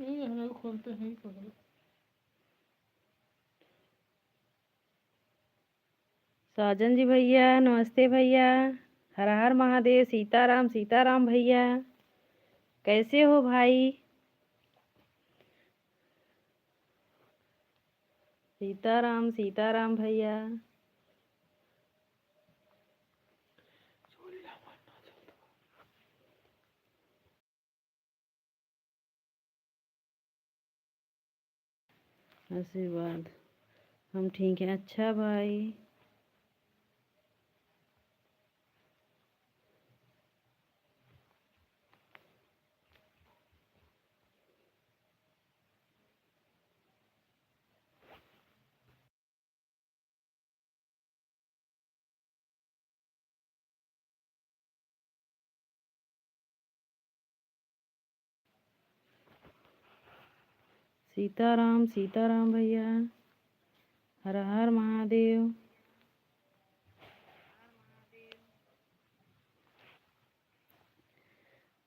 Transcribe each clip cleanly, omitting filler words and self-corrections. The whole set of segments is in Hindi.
ये हमें खोलते हैं ही पगल। साजन जी भैया नमस्ते भैया। हर हर महादेव। सीताराम सीताराम भैया, कैसे हो भाई? सीताराम सीताराम भैया। आशीर्वाद। हम ठीक हैं। अच्छा भाई। सीताराम सीताराम भैया। हर हर महादेव।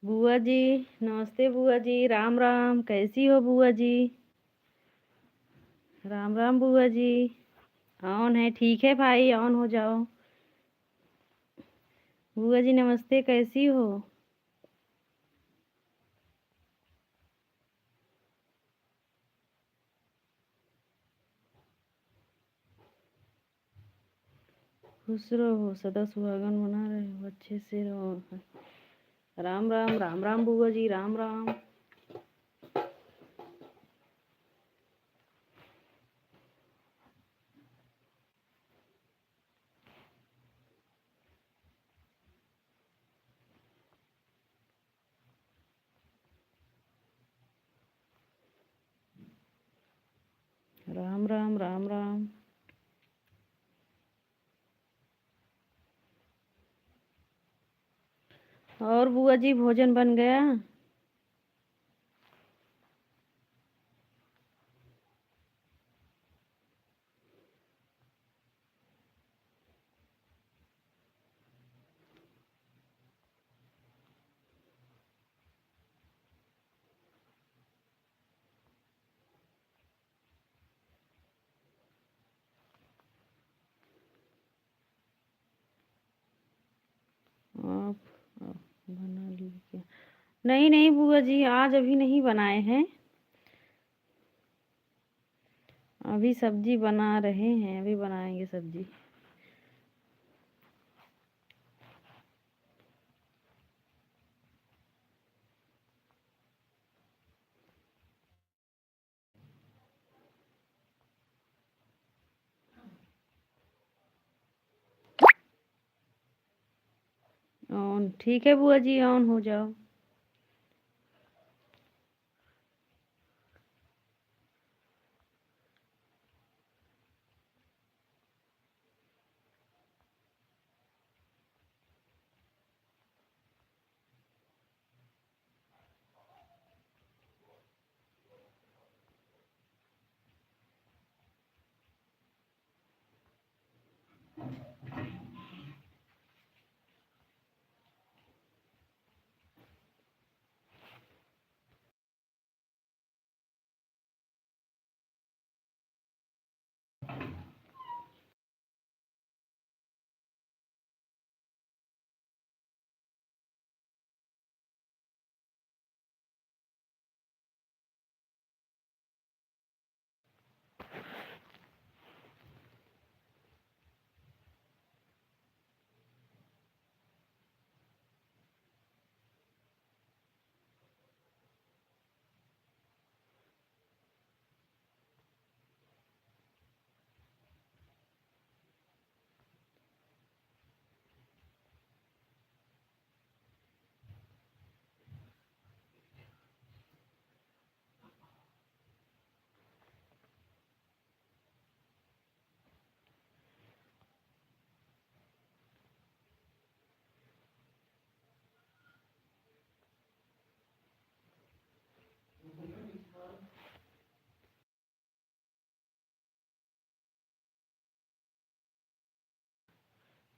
बुआ जी नमस्ते। बुआ जी राम राम, कैसी हो बुआ जी? राम राम बुआ जी। ऑन है? ठीक है भाई, ऑन हो जाओ। बुआ जी नमस्ते, कैसी हो? खुश रहो, सदा सुहागन बना रहे हो, अच्छे से रहो। राम राम राम राम बुआ जी, राम राम। राम राम राम राम। और बुआ जी भोजन बन गया? आप बना लीजिए क्या? नहीं नहीं बुआ जी, आज अभी नहीं बनाए हैं। अभी सब्जी बना रहे हैं, अभी बनाएंगे सब्जी। ऑन ठीक है बुआ जी, ऑन हो जाओ।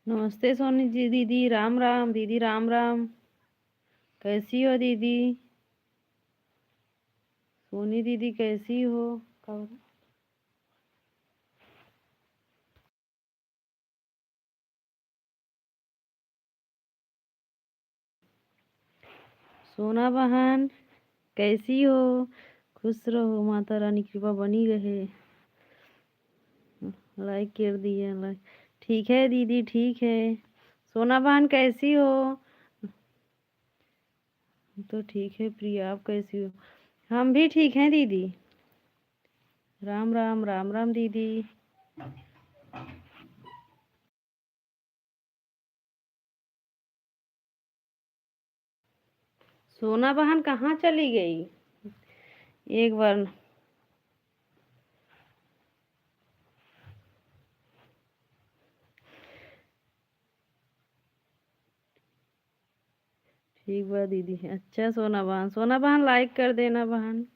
नमस्ते सोनी जी। दीदी राम राम। दीदी राम राम, कैसी हो दीदी? सोनी दीदी कैसी हो? कब सोना बहन कैसी हो? खुश रहो, माता रानी की कृपा बनी रहे। लाइक कर दिया, लाइक। ठीक है दीदी, ठीक है। सोना बहन कैसी हो? तो ठीक है प्रिया, आप कैसी हो? हम भी ठीक हैं दीदी। राम राम, राम राम दीदी। सोना बहन कहाँ चली गई? एक बार ठीक बा दीदी। अच्छा सोना बहन, सोना बहन लाइक कर देना बहन।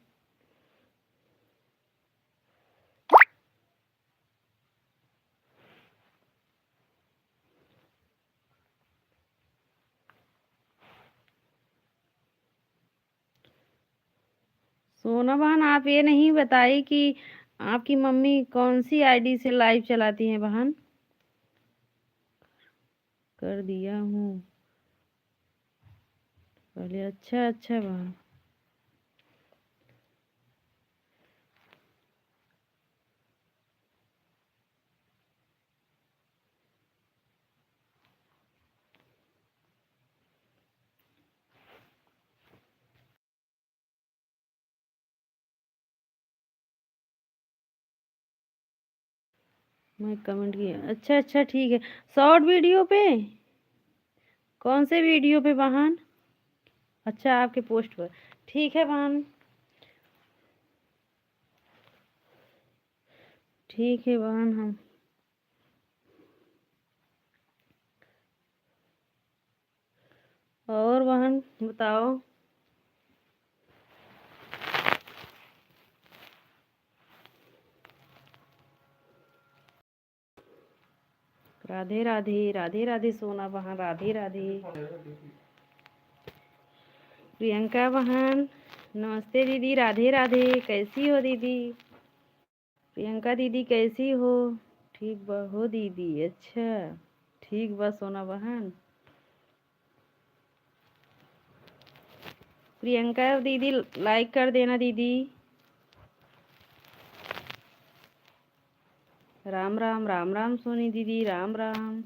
सोना बहन आप ये नहीं बताई कि आपकी मम्मी कौन सी आईडी से लाइव चलाती हैं बहन? कर दिया हूँ पहले। अच्छा अच्छा बहन। मैं कमेंट किया। अच्छा अच्छा ठीक है। शॉर्ट वीडियो पे? कौन से वीडियो पे बहन? अच्छा आपके पोस्ट पर। ठीक है बहन, ठीक है बहन। हम और बहन बताओ। राधे राधे, राधे राधे सोना बहन, राधे राधे। प्रियंका बहन नमस्ते दीदी, राधे राधे। कैसी हो दीदी? प्रियंका दीदी कैसी हो? ठीक बा हो दीदी? अच्छा ठीक बा सोना बहन। प्रियंका दीदी लाइक कर देना दीदी। राम राम, राम राम सोनी दीदी, राम राम।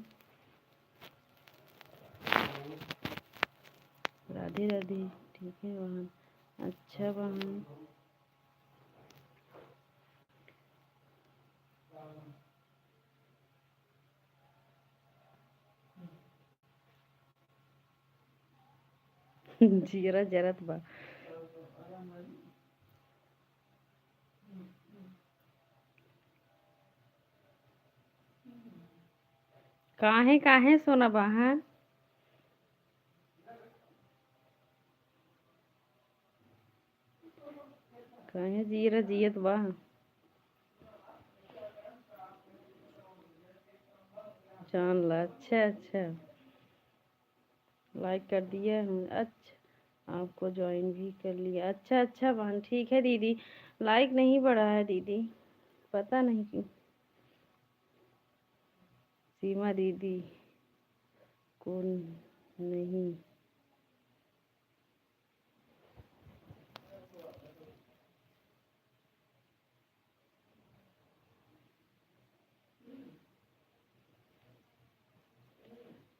राधे राधे। ठीक है बहन। अच्छा बहन। जीरा जरत बा। काहे काहे सोना बहन? काहे जीरा जियत बा? जान ला। अच्छा अच्छा लाइक कर दिया हूँ। अच्छा आपको ज्वाइन भी कर लिया। अच्छा अच्छा बहन ठीक है दीदी। लाइक नहीं बढ़ा है दीदी, पता नहीं क्यों। सीमा दीदी को नहीं।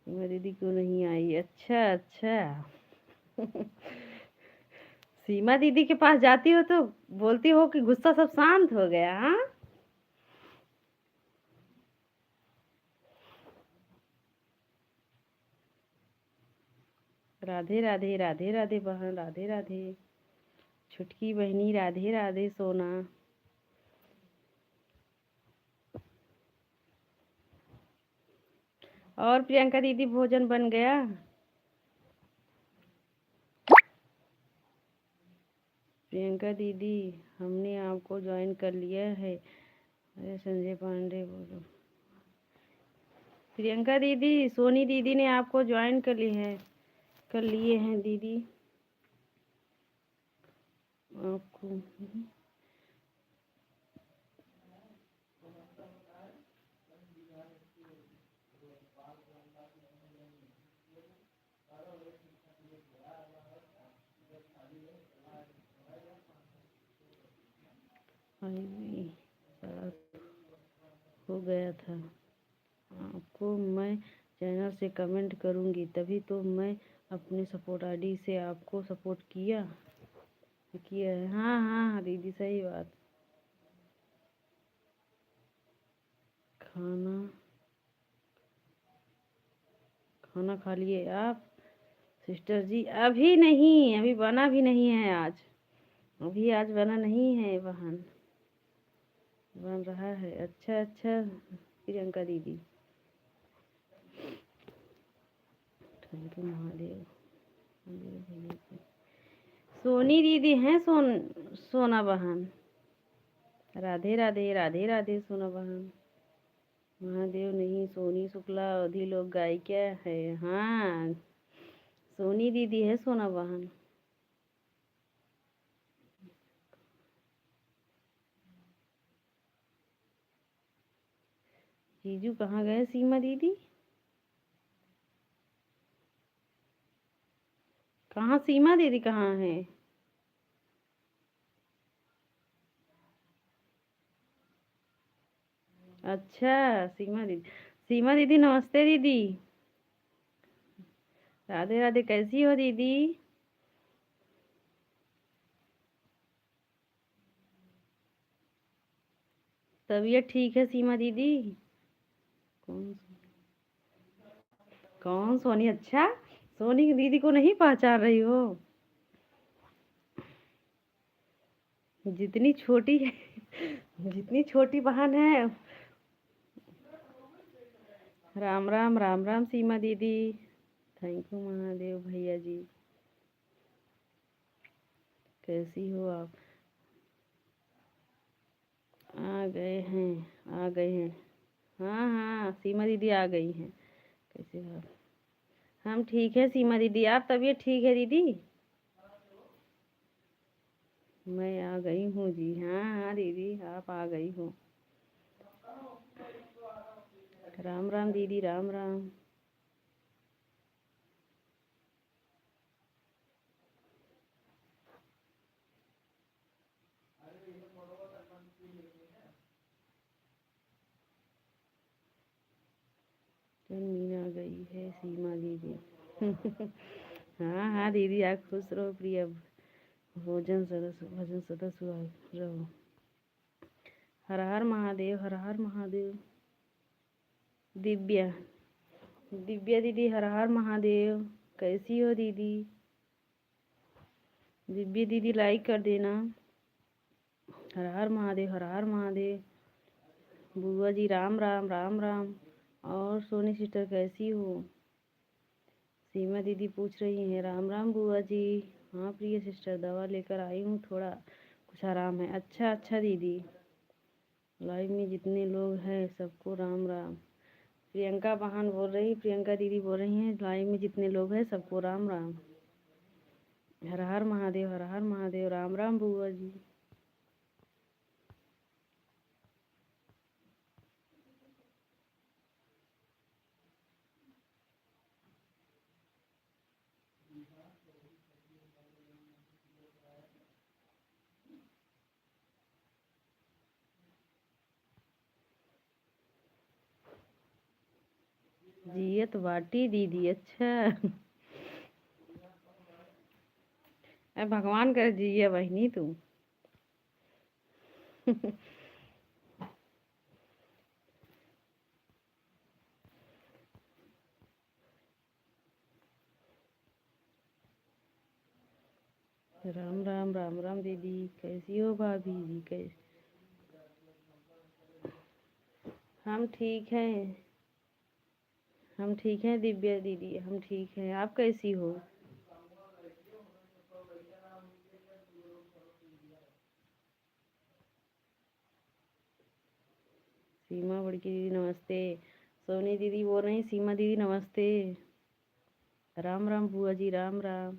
सीमा दीदी को नहीं आई। अच्छा अच्छा। सीमा दीदी के पास जाती हो तो बोलती हो कि गुस्सा सब शांत हो गया। हाँ राधे राधे, राधे राधे बहन, राधे राधे। छुटकी बहनी राधे राधे सोना। और प्रियंका दीदी भोजन बन गया? प्रियंका दीदी हमने आपको ज्वाइन कर लिया है। अरे संजय पांडे बोलो। प्रियंका दीदी सोनी दीदी ने आपको ज्वाइन कर ली है, कर लिए हैं दीदी। आपको हो गया था। आपको मैं चैनल से कमेंट करूँगी, तभी तो मैं अपने सपोर्ट आईडी से आपको सपोर्ट किया है। हाँ हाँ हाँ दीदी, सही बात। खाना खाना खा लिए आप सिस्टर जी? अभी नहीं, अभी बना भी नहीं है आज। अभी आज बना नहीं है बहन, बन रहा है। अच्छा अच्छा प्रियंका दीदी, थैंक यू महादेव। सोनी दीदी हैं सोना बहन। राधे राधे राधे राधे सोना बहन। महादेव नहीं, सोनी शुक्ला अवधि लोग गायिका है। हाँ सोनी दीदी है सोना बहन। जीजू कहाँ गए सीमा दीदी? कहाँ सीमा दीदी कहाँ है? अच्छा सीमा दीदी नमस्ते दीदी। राधे राधे, कैसी हो दीदी? तबीयत ठीक है सीमा दीदी? कौन कौन सोनी? अच्छा सोनी की दीदी को नहीं पहचान रही हो? जितनी छोटी जितनी छोटी बहन है। राम राम राम राम सीमा दीदी। थैंक यू महादेव भैया जी। कैसी हो आप? आ गए हैं, आ गए हैं। हाँ हाँ सीमा दीदी आ गई हैं। कैसे हो आप? हम ठीक है सीमा दीदी, आप तबीयत ठीक है दीदी? मैं आ गई हूँ जी। हाँ हाँ दीदी, आप आ गई हो। राम राम दीदी, राम राम। मीना आ गई है सीमा दीदी। हाँ हाँ दीदी, आप खुश रहो प्रिय भजन सदस्य रहो। हर हर महादेव, हर हर महादेव। दिव्या दिव्या दीदी, हर हर महादेव। कैसी हो दीदी? दिव्या दीदी लाइक कर देना। हर हर महादेव, हर हर महादेव। बुआ जी राम राम राम राम। और सोनी सिस्टर कैसी हो? सीमा दीदी पूछ रही हैं। राम राम बुआ जी। हाँ प्रिय सिस्टर, दवा लेकर आई हूँ, थोड़ा कुछ आराम है। अच्छा अच्छा दीदी। लाइव में जितने लोग हैं सबको राम राम। प्रियंका दीदी बोल रही हैं लाइव में जितने लोग हैं सबको राम राम। हर हर महादेव, हर हर महादेव। राम राम बुआ जी। जियत बाटी दीदी, अच्छा। अरे भगवान कर जिये बहनी तू। राम राम राम राम दीदी, कैसी हो भाभी जी? कैसे? हम ठीक हैं, हम ठीक हैं दिव्या दीदी, हम ठीक हैं। आप कैसी हो? सीमा बड़की दीदी नमस्ते। सोनी दीदी बोल रही सीमा दीदी नमस्ते। राम राम बुआ जी, राम राम।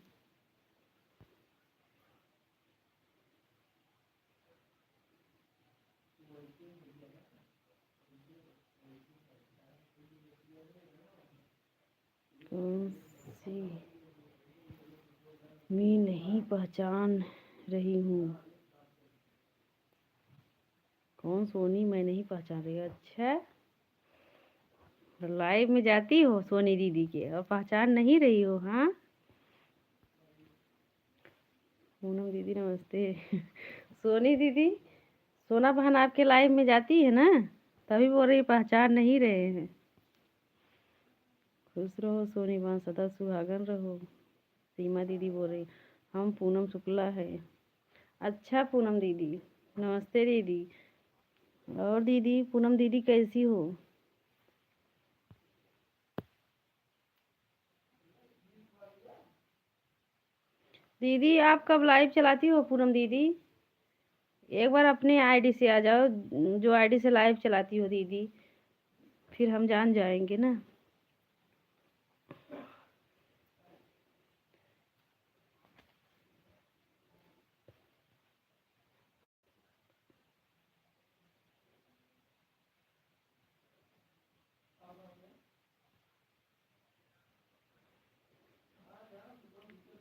कौन सी मैं नहीं पहचान रही हूँ। कौन सोनी मैं नहीं पहचान रही। अच्छा, लाइव में जाती हो सोनी दीदी के और पहचान नहीं रही हो। हाँ पूनम दीदी नमस्ते। सोनी दीदी, सोना बहन आपके लाइव में जाती है ना, तभी बोल रही पहचान नहीं रहे हैं। खुश रहो सोनी बहन, सदा सुहागन रहो। सीमा दीदी बोल रही हम पूनम शुक्ला है। अच्छा पूनम दीदी नमस्ते दीदी। और दीदी पूनम दीदी कैसी हो। दीदी आप कब लाइव चलाती हो पूनम दीदी। एक बार अपने आईडी से आ जाओ, जो आईडी से लाइव चलाती हो दीदी, फिर हम जान जाएंगे ना।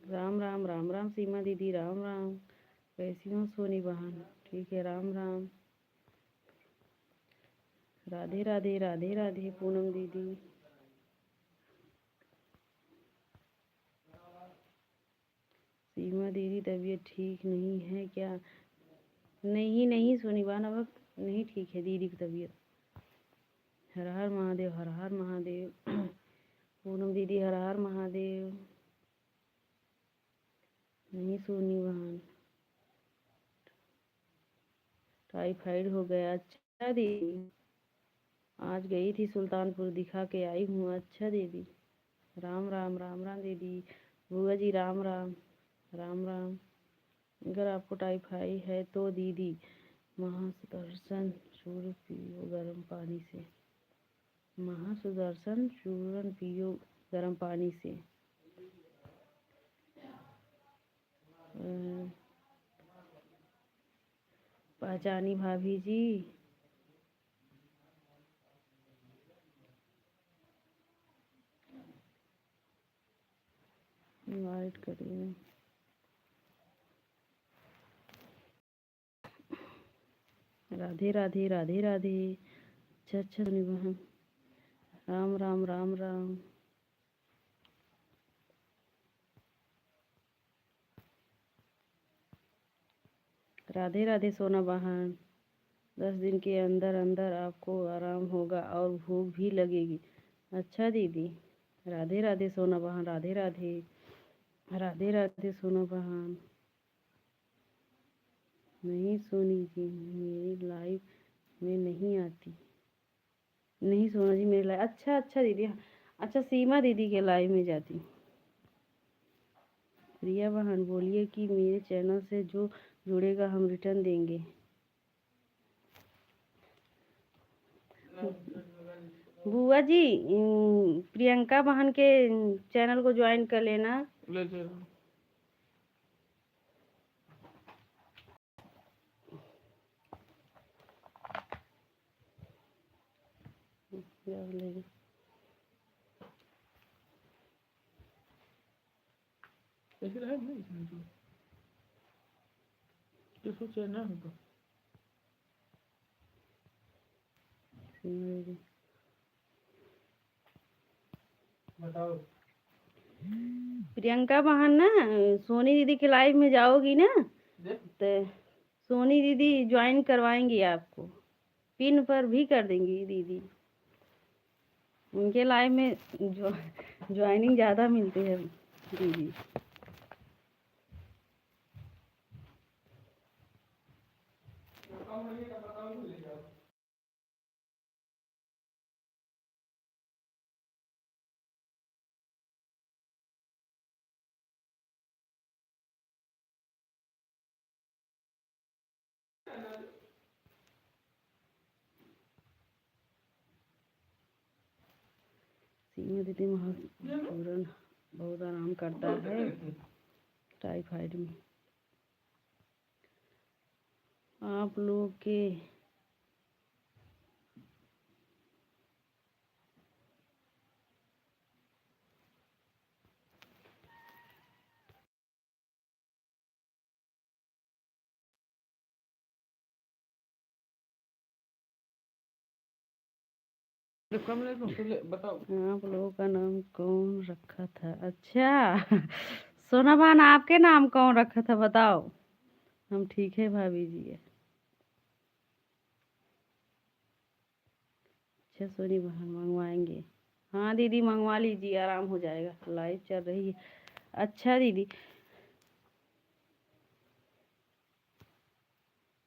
राम राम राम राम सीमा दीदी, राम राम। कैसी हो सोनी बहन। ठीक है, राम राम। राधे राधे राधे राधे पूनम दीदी। सीमा दीदी तबीयत ठीक नहीं है क्या। नहीं नहीं सोनी बहन, अब नहीं ठीक है दीदी की तबीयत। हर हर महादेव, हर हर महादेव। पूनम दीदी हर हर महादेव। नहीं सोनी बहन, टाइफाइड हो गया। अच्छा दीदी, आज गई थी सुल्तानपुर, दिखा के आई हूँ। अच्छा दीदी, राम राम राम राम दीदी। बुआ जी राम राम राम राम। अगर आपको टाइफाइड है तो दीदी महासुदर्शन चूर्ण पियो गर्म पानी से। महासुदर्शन चूर्ण पियो गर्म पानी से। पहचानी भाभी जी। इनवाइट करिए। राधे राधे राधे राधे। अच्छा अच्छा सोनी बहन, राम राम राम राम। राधे राधे सोना बहन। 10 दिन के अंदर अंदर आपको आराम होगा और भूख भी लगेगी। अच्छा दीदी, राधे राधे सोना बहन, राधे राधे राधे राधे सोना बहन। नहीं सोनी जी मेरी लाइफ में नहीं आती। नहीं सोना जी मेरी लाइफ। अच्छा अच्छा दीदी, अच्छा सीमा दीदी के लाइव में जाती। प्रिया बहन बोलिए कि मेरे चैनल से जो जुड़ेगा हम रिटर्न देंगे। बुआ जी प्रियंका बहन के चैनल को ज्वाइन कर लेना। ऐसे रहे नहीं इसमें तो किसको चेना होगा। बताओ प्रियंका बहन ना, सोनी दीदी के लाइव में जाओगी ना, तो सोनी दीदी ज्वाइन करवाएंगी आपको। पिन पर भी कर देंगी दीदी। उनके लाइव में ज्वाइनिंग ज़्यादा मिलती है दीदी। सीमा दीदी महाचूर्ण बहुत आराम करता है टाइफाइड में। आप लोग के बताओ। आप लोगों का नाम कौन रखा था? अच्छा सोना बहन आपके नाम कौन रखा था बताओ। हम ठीक है भाभी जी। अच्छा सोनी बहन मंगवाएंगे। हाँ दीदी मंगवा लीजिए, आराम हो जाएगा, लाइव चल रही है। अच्छा दीदी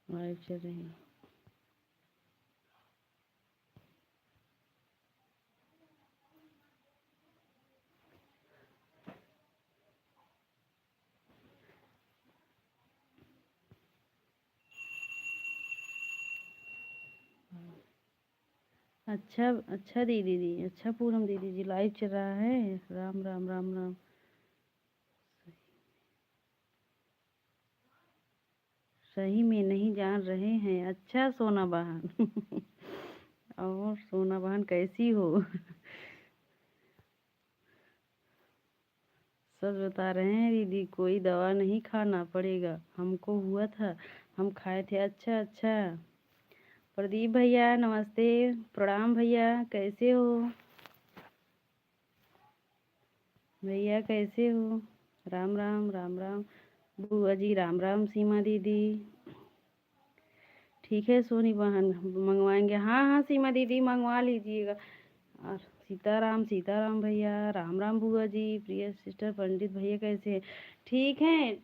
लाइव चल रही है। अच्छा अच्छा दीदी दी अच्छा पूनम दीदी जी लाइव चल रहा है। राम राम राम राम। सही में नहीं जान रहे हैं। अच्छा सोना बहन और सोना बहन कैसी हो? सच बता रहे हैं दीदी, कोई दवा नहीं खाना पड़ेगा, हमको हुआ था, हम खाए थे। अच्छा अच्छा। प्रदीप भैया नमस्ते, प्रणाम भैया, कैसे हो भैया, कैसे हो? राम राम राम राम। बुआ जी राम राम। सीमा दीदी ठीक है सोनी बहन मंगवाएंगे। हाँ हाँ सीमा दीदी मंगवा लीजिएगा। और सीताराम भैया राम राम। बुआ जी प्रिय सिस्टर पंडित भैया कैसे हैं? ठीक है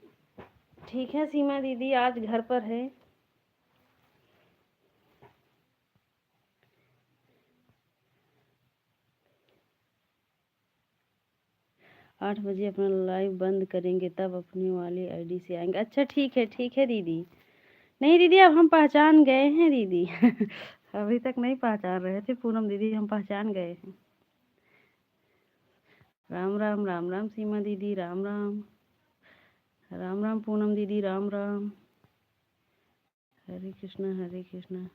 ठीक है सीमा दीदी आज घर पर है। 8 बजे अपना लाइव बंद करेंगे तब अपनी वाली आईडी से आएंगे। अच्छा ठीक है दीदी। नहीं दीदी अब हम पहचान गए हैं दीदी अभी तक नहीं पहचान रहे थे पूनम दीदी, हम पहचान गए हैं। राम राम सीमा दीदी राम राम पूनम दीदी Ram Ram. Hare Krishna Hare Krishna.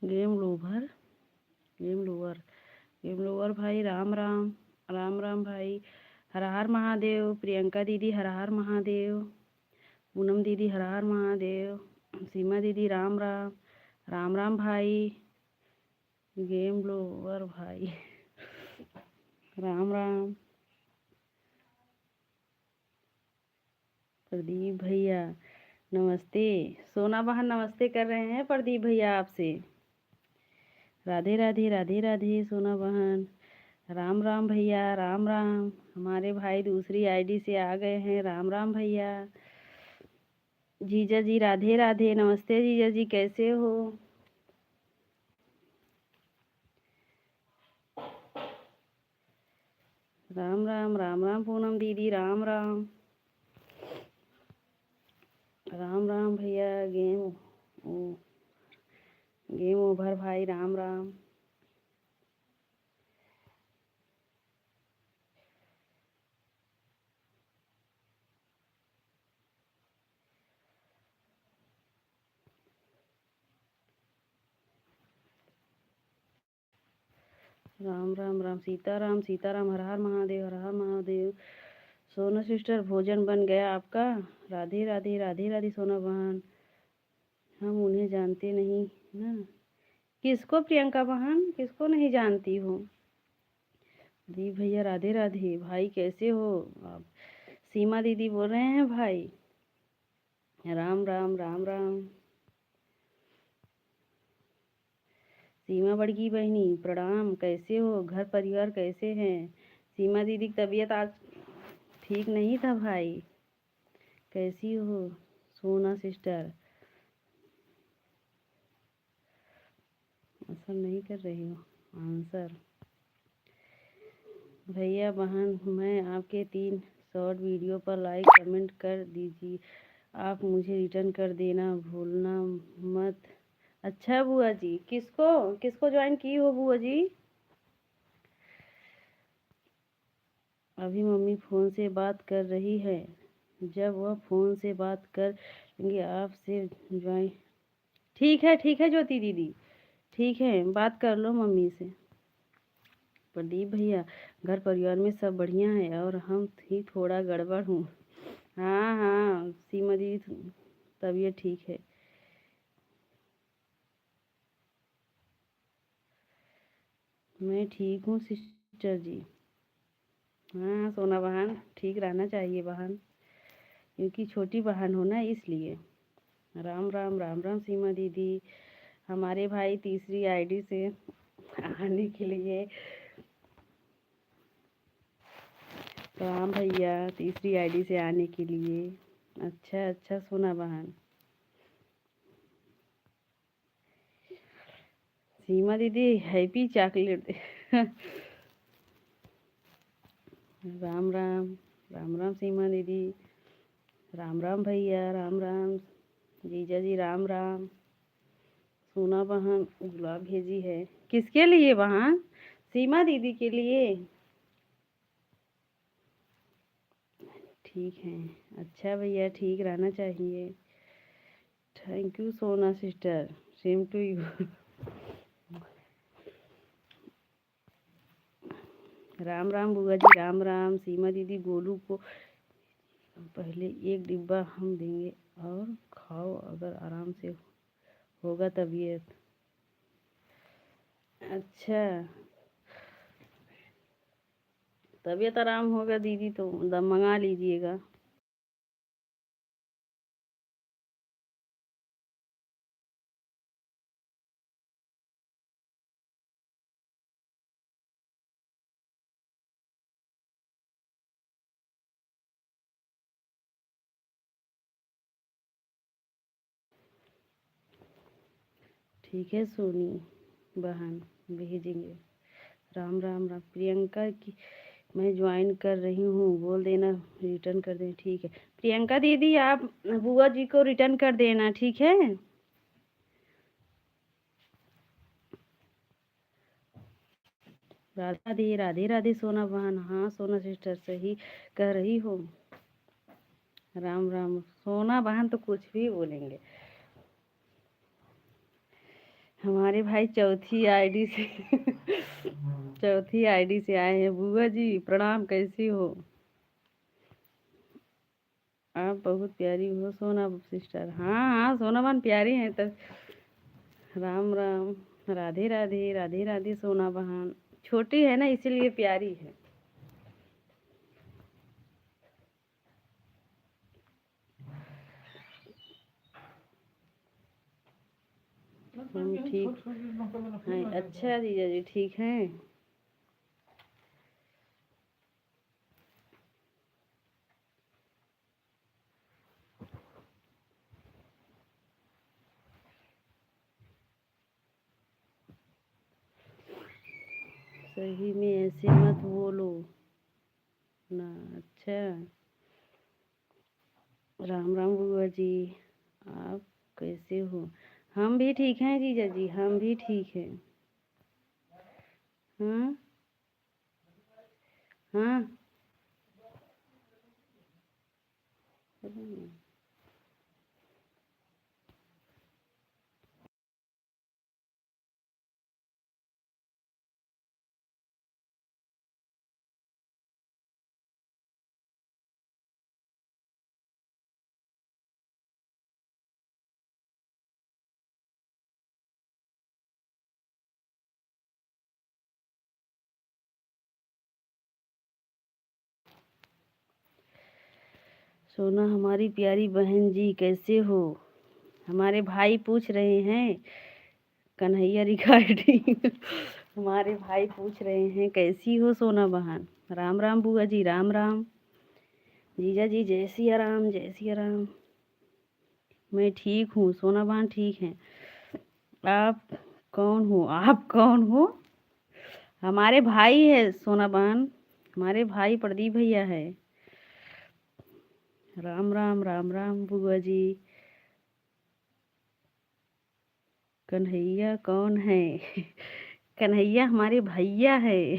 Game lover game lover भाई राम राम भाई। हर हर महादेव। प्रियंका दीदी हर हर महादेव। पूनम दीदी हर हर महादेव। सीमा दीदी राम राम भाई। गेम लोवर भाई राम। प्रदीप भैया नमस्ते। सोना बहन नमस्ते कर रहे हैं प्रदीप भैया आपसे। राधे राधे राधे राधे सोना बहन। राम भैया राम। हमारे भाई दूसरी आईडी से आ गए हैं। राम भैया। जीजा जी राधे राधे नमस्ते जीजा जी कैसे हो? राम पूनम दीदी राम भैया। गेम ओवर भाई राम राम सीताराम हर हर महादेव। सोना सिस्टर भोजन बन गया आपका? राधे राधे राधे राधे सोना बहन। हम उन्हें जानते नहीं ना। किसको प्रियंका बहन, किसको नहीं जानती हो? दी भैया राधे राधे भाई कैसे हो आप? सीमा दीदी बोल रहे हैं भाई। राम। सीमा बड़की बहनी प्रणाम, कैसे हो? घर परिवार कैसे हैं? सीमा दीदी की तबीयत आज ठीक नहीं था भाई, कैसी हो? सोना सिस्टर आंसर नहीं कर रही हो? आंसर भैया बहन मैं आपके 3 शॉर्ट वीडियो पर लाइक कमेंट कर दीजिए, आप मुझे रिटर्न कर देना भूलना मत। अच्छा बुआ जी किसको किसको ज्वाइन की हो बुआ जी? अभी मम्मी फ़ोन से बात कर रही है, जब वह फ़ोन से बात करेंगे आपसे ज्वाइन। ठीक है ज्योति दीदी, ठीक है बात कर लो मम्मी से। प्रदीप भैया, घर परिवार में सब बढ़िया है और हम ही थोड़ा गड़बड़ हूँ। हाँ हाँ सीमा दीदी, तबीयत ठीक है। मैं ठीक हूँ सिस्टर जी। हाँ सोना बहन, ठीक रहना चाहिए बहन, क्योंकि छोटी बहन हो ना इसलिए। राम राम राम राम सीमा दीदी। हमारे भाई तीसरी आईडी से आने के लिए। राम भैया तीसरी आईडी से आने के लिए। अच्छा अच्छा सोना बहन। सीमा दीदी हैप्पी चॉकलेट। राम राम राम राम सीमा दीदी। राम राम भैया, राम राम जीजा जी, राम राम। सोना बहन गुलाब भेजी है। किसके लिए बहन? सीमा दीदी के लिए। ठीक है। अच्छा भैया, ठीक रहना चाहिए। Thank you Sona sister, same to you. Ram Ram बुआ जी, राम राम। सीमा दीदी गोलू को पहले एक डिब्बा हम देंगे और खाओ, अगर आराम से होगा तबीयत। अच्छा तबीयत आराम होगा दीदी तो दम मंगा लीजिएगा। ठीक है सोनी बहन, भेजेंगे। राम राम राम। प्रियंका की मैं ज्वाइन कर रही हूँ, बोल देना रिटर्न कर दें। ठीक है प्रियंका दीदी, आप बुआ जी को रिटर्न कर देना, ठीक है। राधे राधे राधे सोना बहन। हाँ सोना सिस्टर सही कह रही हो। राम राम सोना बहन तो कुछ भी बोलेंगे। हमारे भाई चौथी आईडी से चौथी आईडी से आए हैं। बुआ जी प्रणाम, कैसी हो? आप बहुत प्यारी हो सोना सिस्टर। हाँ हाँ सोना बहन प्यारी हैं तो। राम राम राधे राधे राधे राधे सोना बहन। छोटी है ना इसीलिए प्यारी है। हम ठीक हैं। अच्छा जीजा जी ठीक हैं। सही में ऐसे मत बोलो ना। अच्छा राम राम बुआ जी, आप कैसे हो? हम भी ठीक हैं जीजा जी, हम भी ठीक हैं। हाँ हाँ सोना हमारी प्यारी बहन जी कैसे हो? हमारे भाई पूछ रहे हैं कन्हैया रिकॉर्डिंग। हमारे भाई पूछ रहे हैं कैसी हो सोना बहन। राम राम बुआ जी, राम राम जीजा जी, जय सिया राम, जय सिया राम। मैं ठीक हूँ सोना बहन, ठीक है। आप कौन हो? आप कौन हो? हमारे भाई है सोना बहन, हमारे भाई प्रदीप भैया है। राम राम राम राम बुआ जी। कन्हैया कौन है? कन्हैया हमारे भैया है।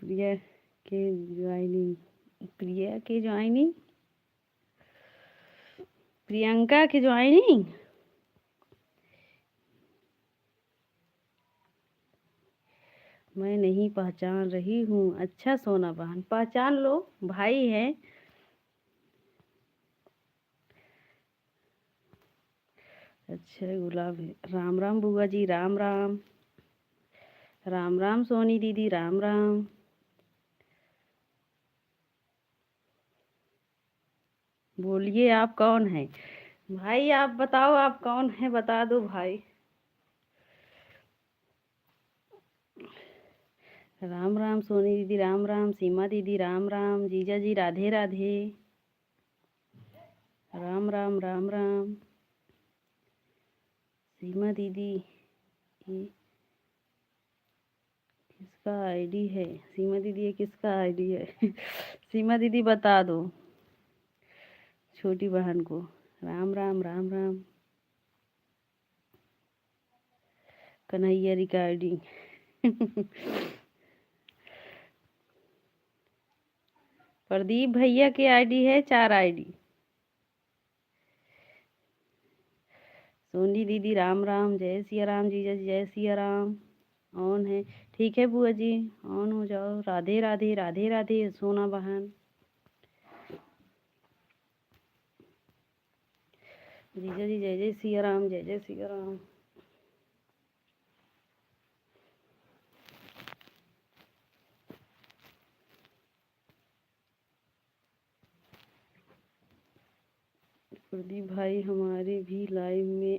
प्रिया के ज्वाइनिंग, प्रिया के ज्वाइनिंग, प्रियंका की ज्वाइनिंग। मैं नहीं पहचान रही हूँ। अच्छा सोना बहन, पहचान लो, भाई है। अच्छा गुलाब है। राम राम बुआ जी, राम राम। राम राम सोनी दीदी, राम राम। बोलिए आप कौन है भाई? आप बताओ आप कौन है, बता दो भाई। राम राम सोनी दीदी, राम राम। सीमा दीदी, राम राम। जीजा जी, राधे राधे। राम राम, राम राम। सीमा दीदी, ये किसका आईडी है? सीमा दीदी, ये किसका आईडी है? सीमा दीदी बता दो छोटी बहन को। राम राम, राम राम। कन्हैया रिकॉर्डिंग। प्रदीप भैया की आईडी है 4 आईडी। सोनी दीदी, राम राम। जय सिया राम जीजा जी, जय सिया राम। ऑन है, ठीक है बुआ जी, ऑन हो जाओ। राधे राधे, राधे राधे सोना बहन। जीजा जी, जय जय सिया राम, जय जय सिया राम। प्रदीप भाई हमारे भी लाइव में,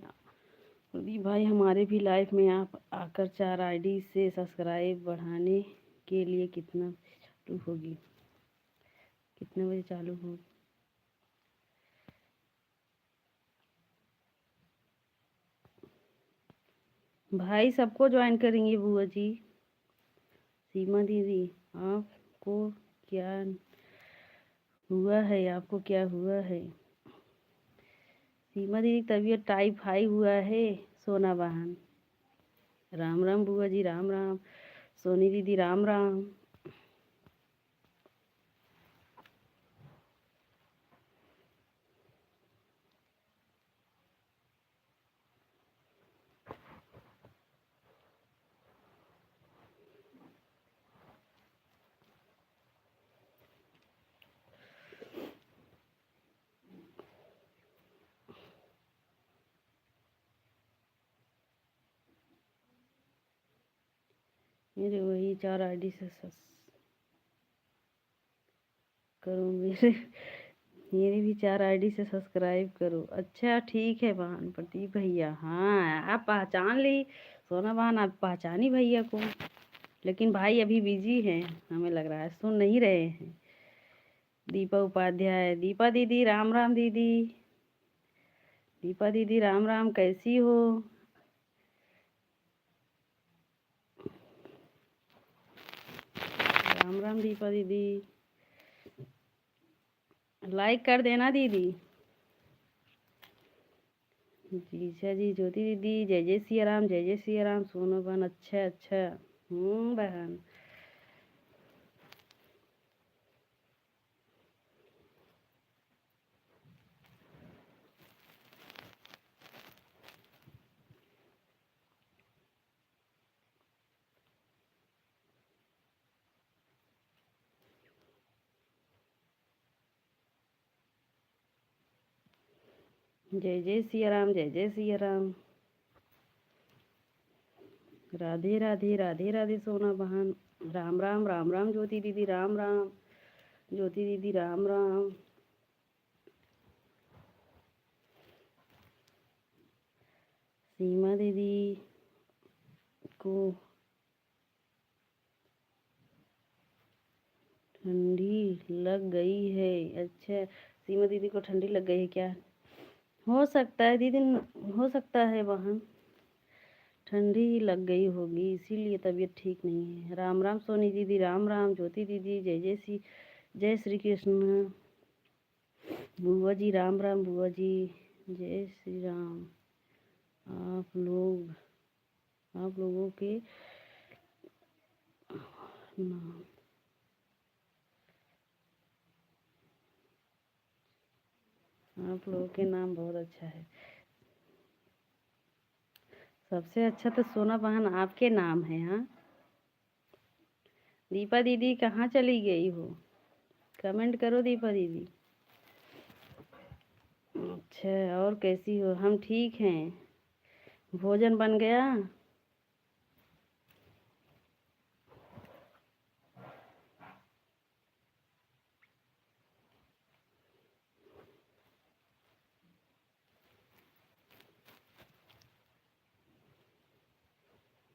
प्रदीप भाई हमारे भी लाइव में आप आकर 4 आईडी से सब्सक्राइब बढ़ाने के लिए कितना चालू होगी? कितने बजे चालू होगी? भाई सबको ज्वाइन करेंगे बुआ जी। सीमा दीदी, आपको क्या हुआ है? आपको क्या हुआ है? सीमा दीदी तबीयत टाइफाई हुआ है सोना बहन। राम राम बुआ जी, राम राम। सोनी दीदी, राम राम। मेरे वही 4 आईडी से करो मेरे। मेरी भी 4 आईडी से सब्सक्राइब करो। अच्छा ठीक है बहन। प्रदीप भैया, हाँ आप पहचान ली सोना बहन, आप पहचानी भैया को। लेकिन भाई अभी बिजी हैं, हमें लग रहा है सुन नहीं रहे हैं। दीपा उपाध्याय, दीपा दीदी, राम राम दीदी। दीपा दीदी, राम राम, कैसी हो? राम राम दीपा दीदी। लाइक कर देना दीदी। जीजा जी, ज्योति दीदी, जय जय सिया राम, जय जय सिया राम। सोनू बहन, अच्छा अच्छा। बहन। जय जय सिया राम, जय जय सिया राम। राधे राधे, राधे राधे सोना बहन। राम राम, राम राम ज्योति दीदी, राम राम। ज्योति दीदी, राम राम। सीमा दीदी को ठंडी लग गई है। अच्छा, सीमा दीदी को ठंडी लग गई है क्या? हो सकता है दीदी, हो सकता है बहन, ठंडी ही लग गई होगी, इसीलिए तबीयत ठीक नहीं है। राम राम सोनी दीदी, राम राम। ज्योति दीदी, जय श्री कृष्ण। बुआ जी, राम राम बुआ जी, जय श्री राम। आप लोगों के नाम, आप लोगों के नाम बहुत अच्छा है। सबसे अच्छा तो सोना बहन आपके नाम है। हाँ, दीपा दीदी कहाँ चली गई हो? कमेंट करो दीपा दीदी। अच्छा, और कैसी हो? हम ठीक हैं। भोजन बन गया?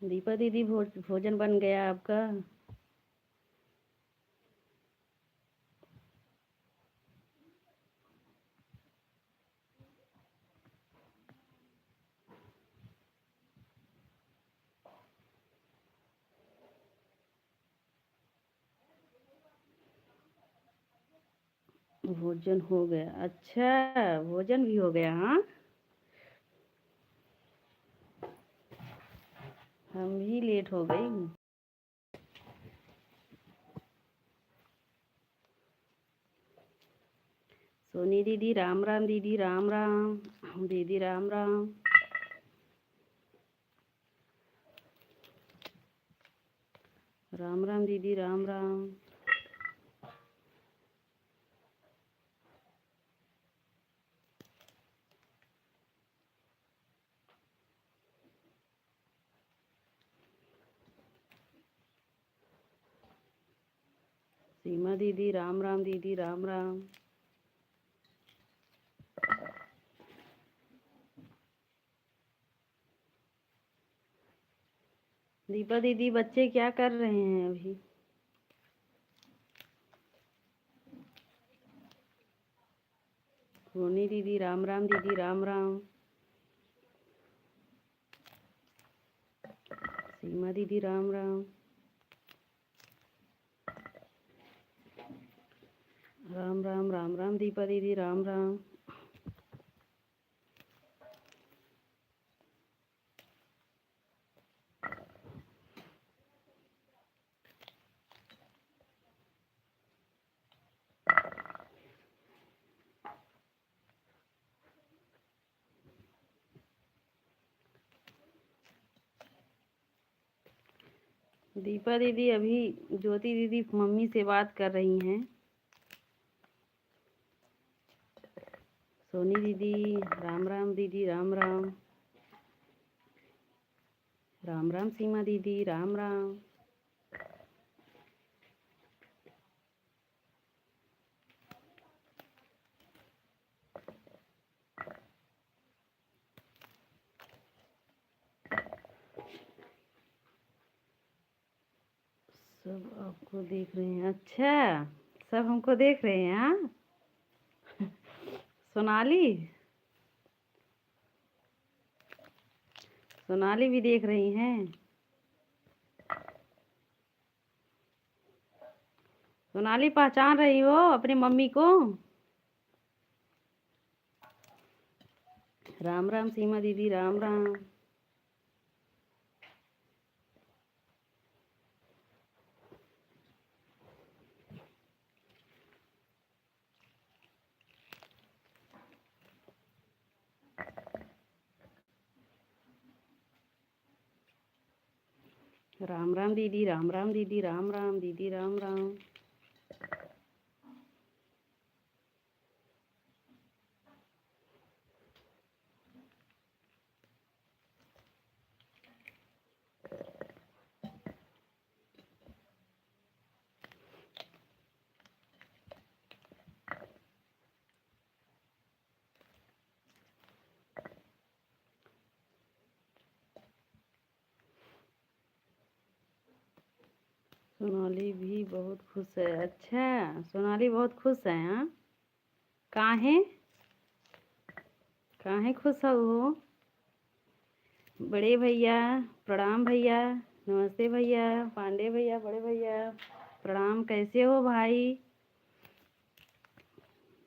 दीपा दीदी भोजन बन गया आपका? भोजन हो गया। अच्छा, भोजन भी हो गया। हाँ, हम भी लेट हो गई। सोनी दीदी राम राम। दीदी राम राम। दीदी राम राम। राम राम दीदी राम राम। सीमा दीदी राम राम। दीदी राम राम। दीपा दीदी बच्चे क्या कर रहे हैं अभी? सोनी दीदी राम राम। दीदी राम राम। सीमा दीदी राम राम। राम राम राम राम। दीपा दीदी राम राम। दीपा दीदी अभी ज्योति दीदी मम्मी से बात कर रही हैं। सोनी दीदी राम राम। दीदी राम राम। राम राम सीमा दीदी राम राम। सब आपको देख रहे हैं। अच्छा, सब हमको देख रहे हैं। हाँ, सोनाली सोनाली भी देख रही हैं। सोनाली पहचान रही हो अपनी मम्मी को? राम राम सीमा दीदी राम राम। राम राम दीदी राम राम। दीदी राम राम। दीदी राम राम। सोनाली भी बहुत खुश है। अच्छा, सोनाली बहुत खुश है। हाँ, काहे काहे खुश हो? बड़े भैया प्रणाम। भैया नमस्ते। भैया पांडे भैया, बड़े भैया प्रणाम। कैसे हो भाई?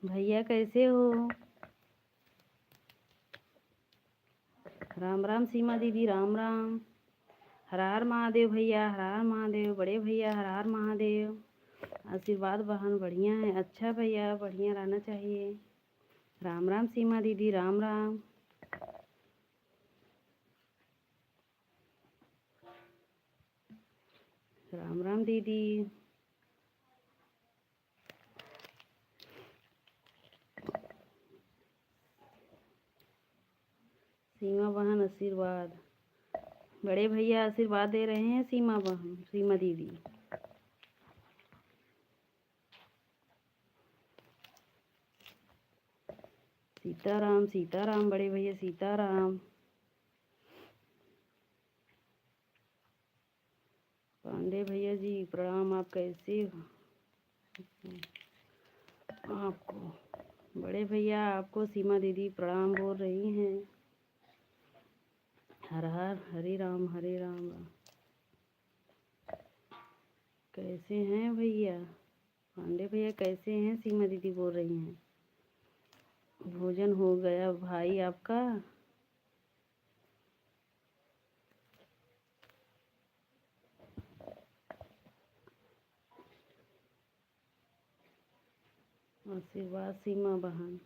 भैया कैसे हो? राम राम सीमा दीदी राम राम। हर हर महादेव भैया। हर हर महादेव। बड़े भैया हर हर महादेव। आशीर्वाद बहन बढ़िया है। अच्छा भैया, बढ़िया रहना चाहिए। राम राम सीमा दीदी राम राम। राम राम दीदी। सीमा बहन आशीर्वाद, बड़े भैया आशीर्वाद दे रहे हैं सीमा बहन, सीमा दीदी। सीताराम सीताराम बड़े भैया सीताराम। पांडे भैया जी प्रणाम, आप कैसे हो? आपको बड़े भैया, आपको सीमा दीदी प्रणाम बोल रही हैं। हर हर हरे राम हरे राम। कैसे हैं भैया? पांडे भैया कैसे हैं? सीमा दीदी बोल रही हैं। भोजन हो गया भाई आपका? आशीर्वाद सीमा बहन।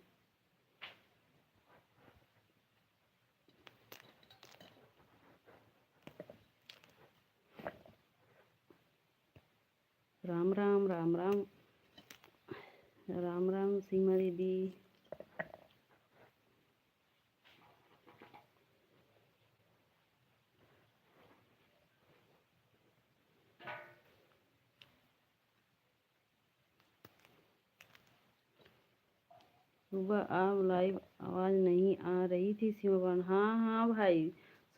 राम राम राम राम राम राम सीमा दीदी। सुबह आप लाइव आवाज़ नहीं आ रही थी सीमा बहन। हाँ हाँ भाई,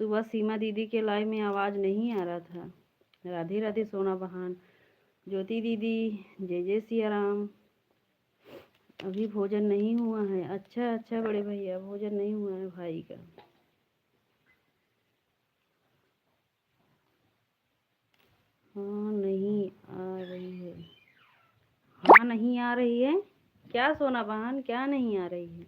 सुबह सीमा दीदी के लाइव में आवाज़ नहीं आ रहा था। राधे राधे सोना बहन। ज्योति दीदी जय जय सिया राम। अभी भोजन नहीं हुआ है? अच्छा अच्छा बड़े भैया, भोजन नहीं हुआ है भाई का। हाँ नहीं आ रही है। हाँ नहीं आ रही है क्या सोना बहन? क्या नहीं आ रही है?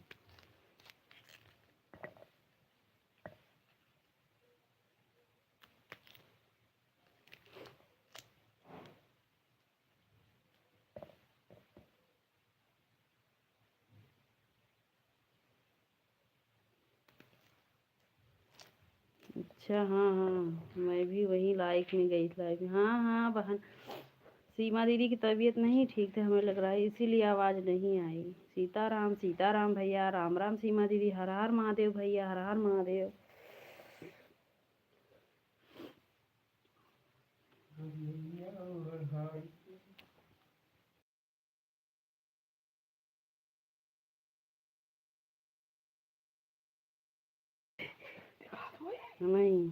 अच्छा हाँ हाँ, मैं भी वही लाइक में गई थी लाइक में। हाँ हाँ बहन, सीमा दीदी की तबीयत नहीं ठीक थी, हमें लग रहा है इसीलिए आवाज़ नहीं आई। सीताराम सीताराम भैया, राम राम सीमा दीदी, हर हर महादेव भैया, हर हर महादेव। नहीं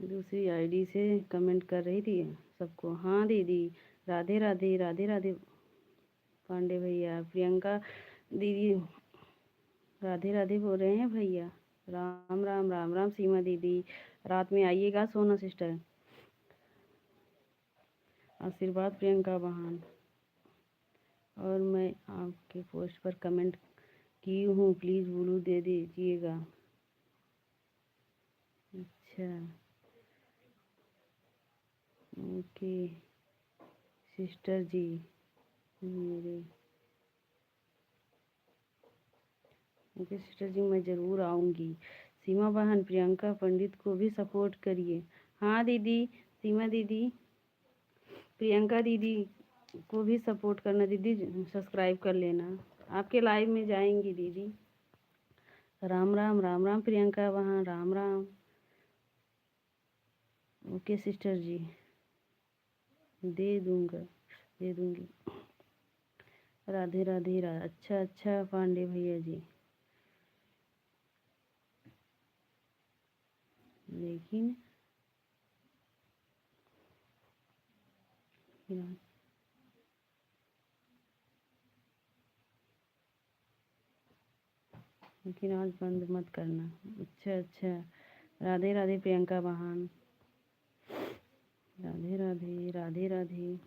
दूसरी आईडी से कमेंट कर रही थी सबको। हाँ दीदी, राधे राधे राधे राधे पांडे भैया। प्रियंका दीदी राधे राधे बोल रहे हैं भैया। राम राम राम राम सीमा दीदी, रात में आइएगा सोना सिस्टर। आशीर्वाद प्रियंका बहन। और मैं आपके पोस्ट पर कमेंट की हूँ, प्लीज़ ब्लू दे दीजिएगा। अच्छा ओके सिस्टर जी, मेरे ओके सिस्टर जी, मैं ज़रूर आऊँगी। सीमा बहन प्रियंका पंडित को भी सपोर्ट करिए। हाँ दीदी, सीमा दीदी, प्रियंका दीदी को भी सपोर्ट करना दीदी, सब्सक्राइब कर लेना। आपके लाइव में जाएंगी दीदी। राम राम राम राम प्रियंका वहाँ, राम राम। ओके सिस्टर जी, दे दूंगी। राधे राधे अच्छा अच्छा पांडे भैया जी, लेकिन आज बंद मत करना। अच्छा अच्छा, राधे राधे प्रियंका बहन, राधे राधे राधे राधे।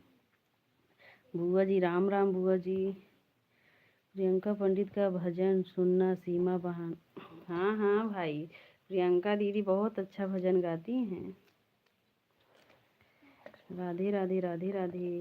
बुआ जी राम राम बुआ जी। प्रियंका पंडित का भजन सुनना सीमा बहन। हाँ हाँ भाई, प्रियंका दीदी बहुत अच्छा भजन गाती हैं। राधे राधे राधे राधे।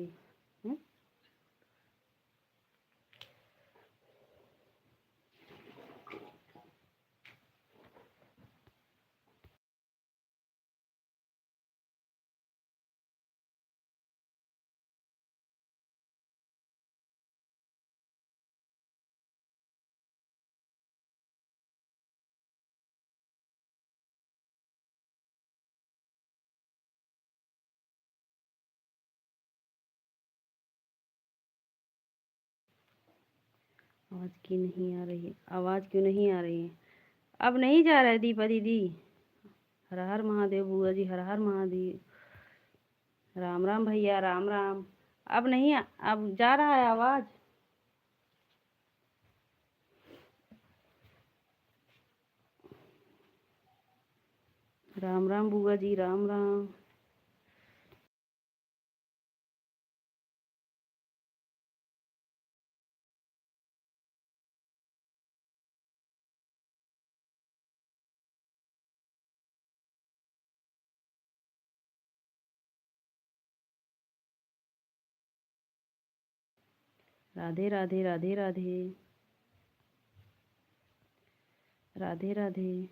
आवाज़ क्यों नहीं आ रही है? आवाज़ क्यों नहीं आ रही है? अब नहीं जा रहा है दीपा दीदी? हर हर महादेव बुआ जी, हर हर महादेव। राम राम भैया, राम राम। अब नहीं, अब जा रहा है आवाज़? राम राम बुआ जी, राम राम। राधे राधे राधे राधे राधे राधे।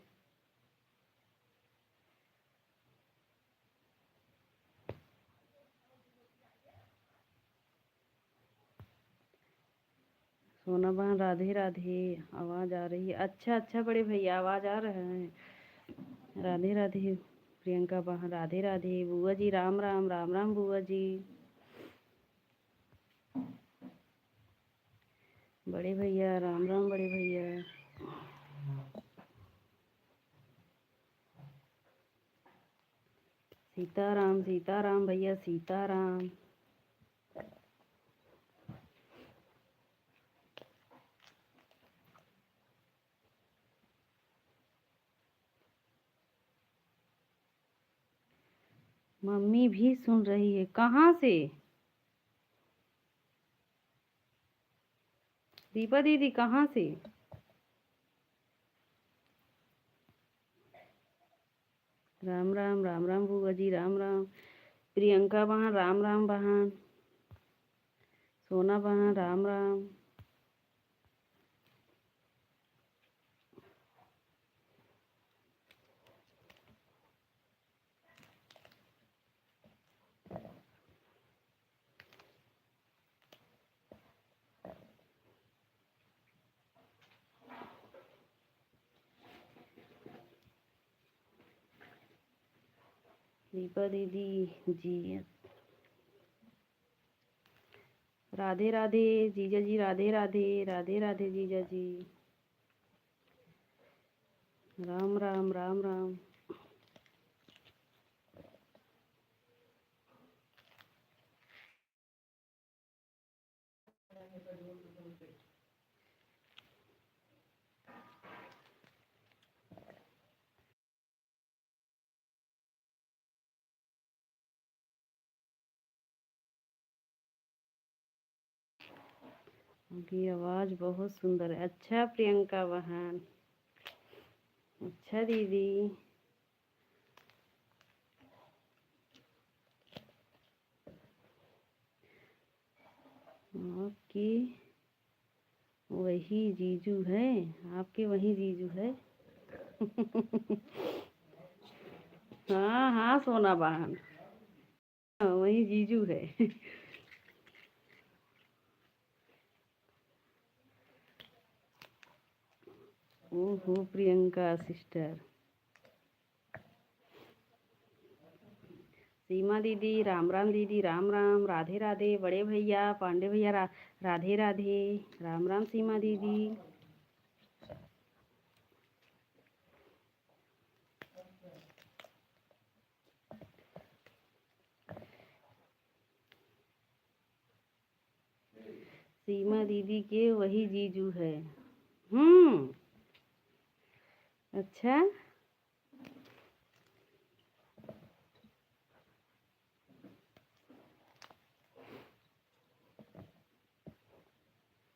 सोना बहन राधे राधे। आवाज़ आ रही है? अच्छा अच्छा बड़े भैया, आवाज़ आ रहा है। राधे राधे प्रियंका बहन, राधे राधे बुआ जी, राम राम राम राम बुआ जी। बड़े भैया राम राम, बड़े भैया। सीताराम सीताराम भैया, सीताराम। मम्मी भी सुन रही है? कहाँ से? दीपा दीदी कहाँ से? राम राम राम राम बुआ जी, राम राम। प्रियंका बहन राम राम बहन। सोना बहन राम राम। दीपा दीदी जी, राधे राधे जीजा जी, राधे राधे राधे राधे जीजा जी। राम राम राम राम। उनकी आवाज़ बहुत सुंदर है। अच्छा प्रियंका बहन, अच्छा दीदी। आपकी वही जीजू है? आपके वही जीजू है? हाँ हाँ सोना बहन, हाँ, वही जीजू है। ओहो प्रियंका सिस्टर। सीमा दीदी राम राम, दीदी राम राम, राधे राधे, बड़े भैया पांडे भैया राधे राधे, राम राम सीमा दीदी। सीमा दीदी के वही जीजू है। अच्छा,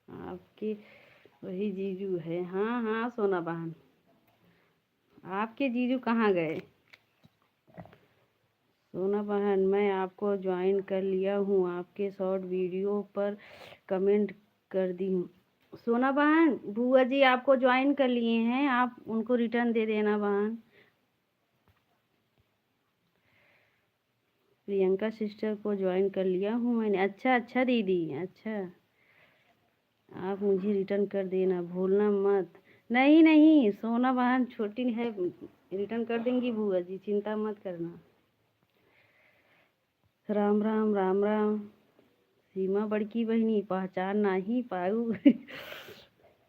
आपके वही जीजू है। हाँ हाँ सोना बहन, आपके जीजू कहाँ गए? सोना बहन मैं आपको ज्वाइन कर लिया हूँ, आपके शॉर्ट वीडियो पर कमेंट कर दी हूँ। सोना बहन बुआ जी आपको ज्वाइन कर लिए हैं, आप उनको रिटर्न दे देना बहन। प्रियंका सिस्टर को ज्वाइन कर लिया हूँ मैंने। अच्छा अच्छा दीदी, अच्छा आप मुझे रिटर्न कर देना, भूलना मत। नहीं नहीं सोना बहन छोटी है, रिटर्न कर देंगी बुआ जी, चिंता मत करना। राम राम राम राम। सीमा बड़की बहनी पहचान नहीं पाऊ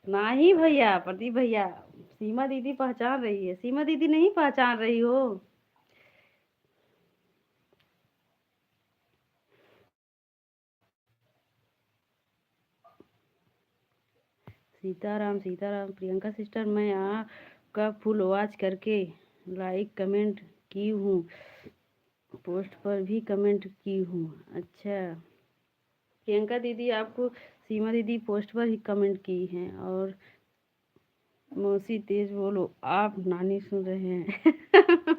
नहीं भैया, प्रदीप भैया सीमा दीदी पहचान रही है। सीमा दीदी नहीं पहचान रही हो? सीताराम सीताराम। प्रियंका सिस्टर मैं आपका फुल वॉच करके लाइक कमेंट की हूँ, पोस्ट पर भी कमेंट की हूँ। अच्छा प्रियंका दीदी आपको सीमा दीदी पोस्ट पर ही कमेंट की हैं। और मौसी तेज बोलो, आप नानी सुन रहे हैं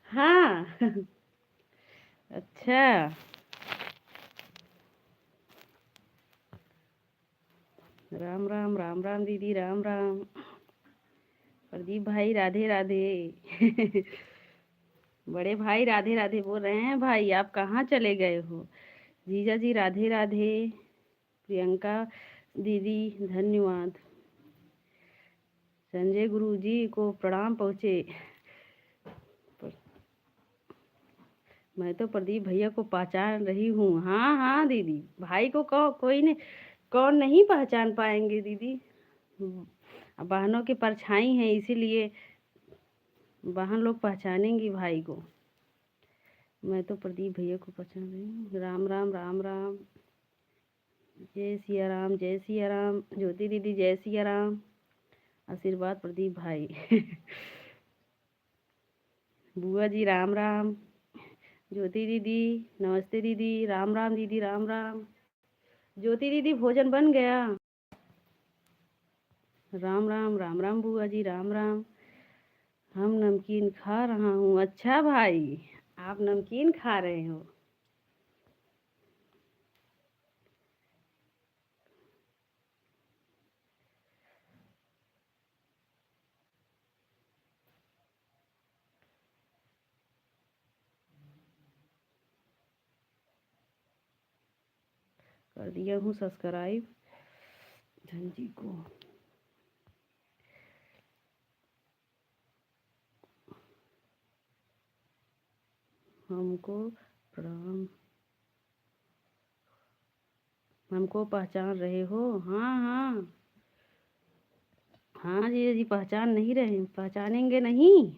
हाँ अच्छा राम राम राम राम दीदी राम राम। प्रदीप भाई राधे राधे बड़े भाई राधे राधे बोल रहे हैं। भाई आप कहाँ चले गए हो? जीजा जी राधे राधे। प्रियंका दीदी धन्यवाद। संजय गुरु जी को प्रणाम पहुँचे। मैं तो प्रदीप भैया को पहचान रही हूँ। हाँ हाँ दीदी, भाई को कोई नहीं, कौन नहीं पहचान पाएंगे दीदी। बहनों की परछाई है, इसीलिए बहन लोग पहचानेंगी भाई को। मैं तो प्रदीप भैया को पहचान रही हूँ। राम राम राम राम। जय सिया राम जय सिया राम। ज्योति दीदी जय सिया राम। आशीर्वाद प्रदीप भाई बुआ जी राम राम। ज्योति दीदी नमस्ते दीदी, राम राम दीदी राम राम। ज्योति दीदी भोजन बन गया? राम राम राम राम बुआ जी राम राम। हम नमकीन खा रहा हूँ। अच्छा भाई आप नमकीन खा रहे हो? कर दिया हूँ सब्सक्राइब धन जी को। हमको प्रणाम। हमको पहचान रहे हो? हाँ हाँ हाँ जी जी पहचान नहीं रहे, पहचानेंगे नहीं?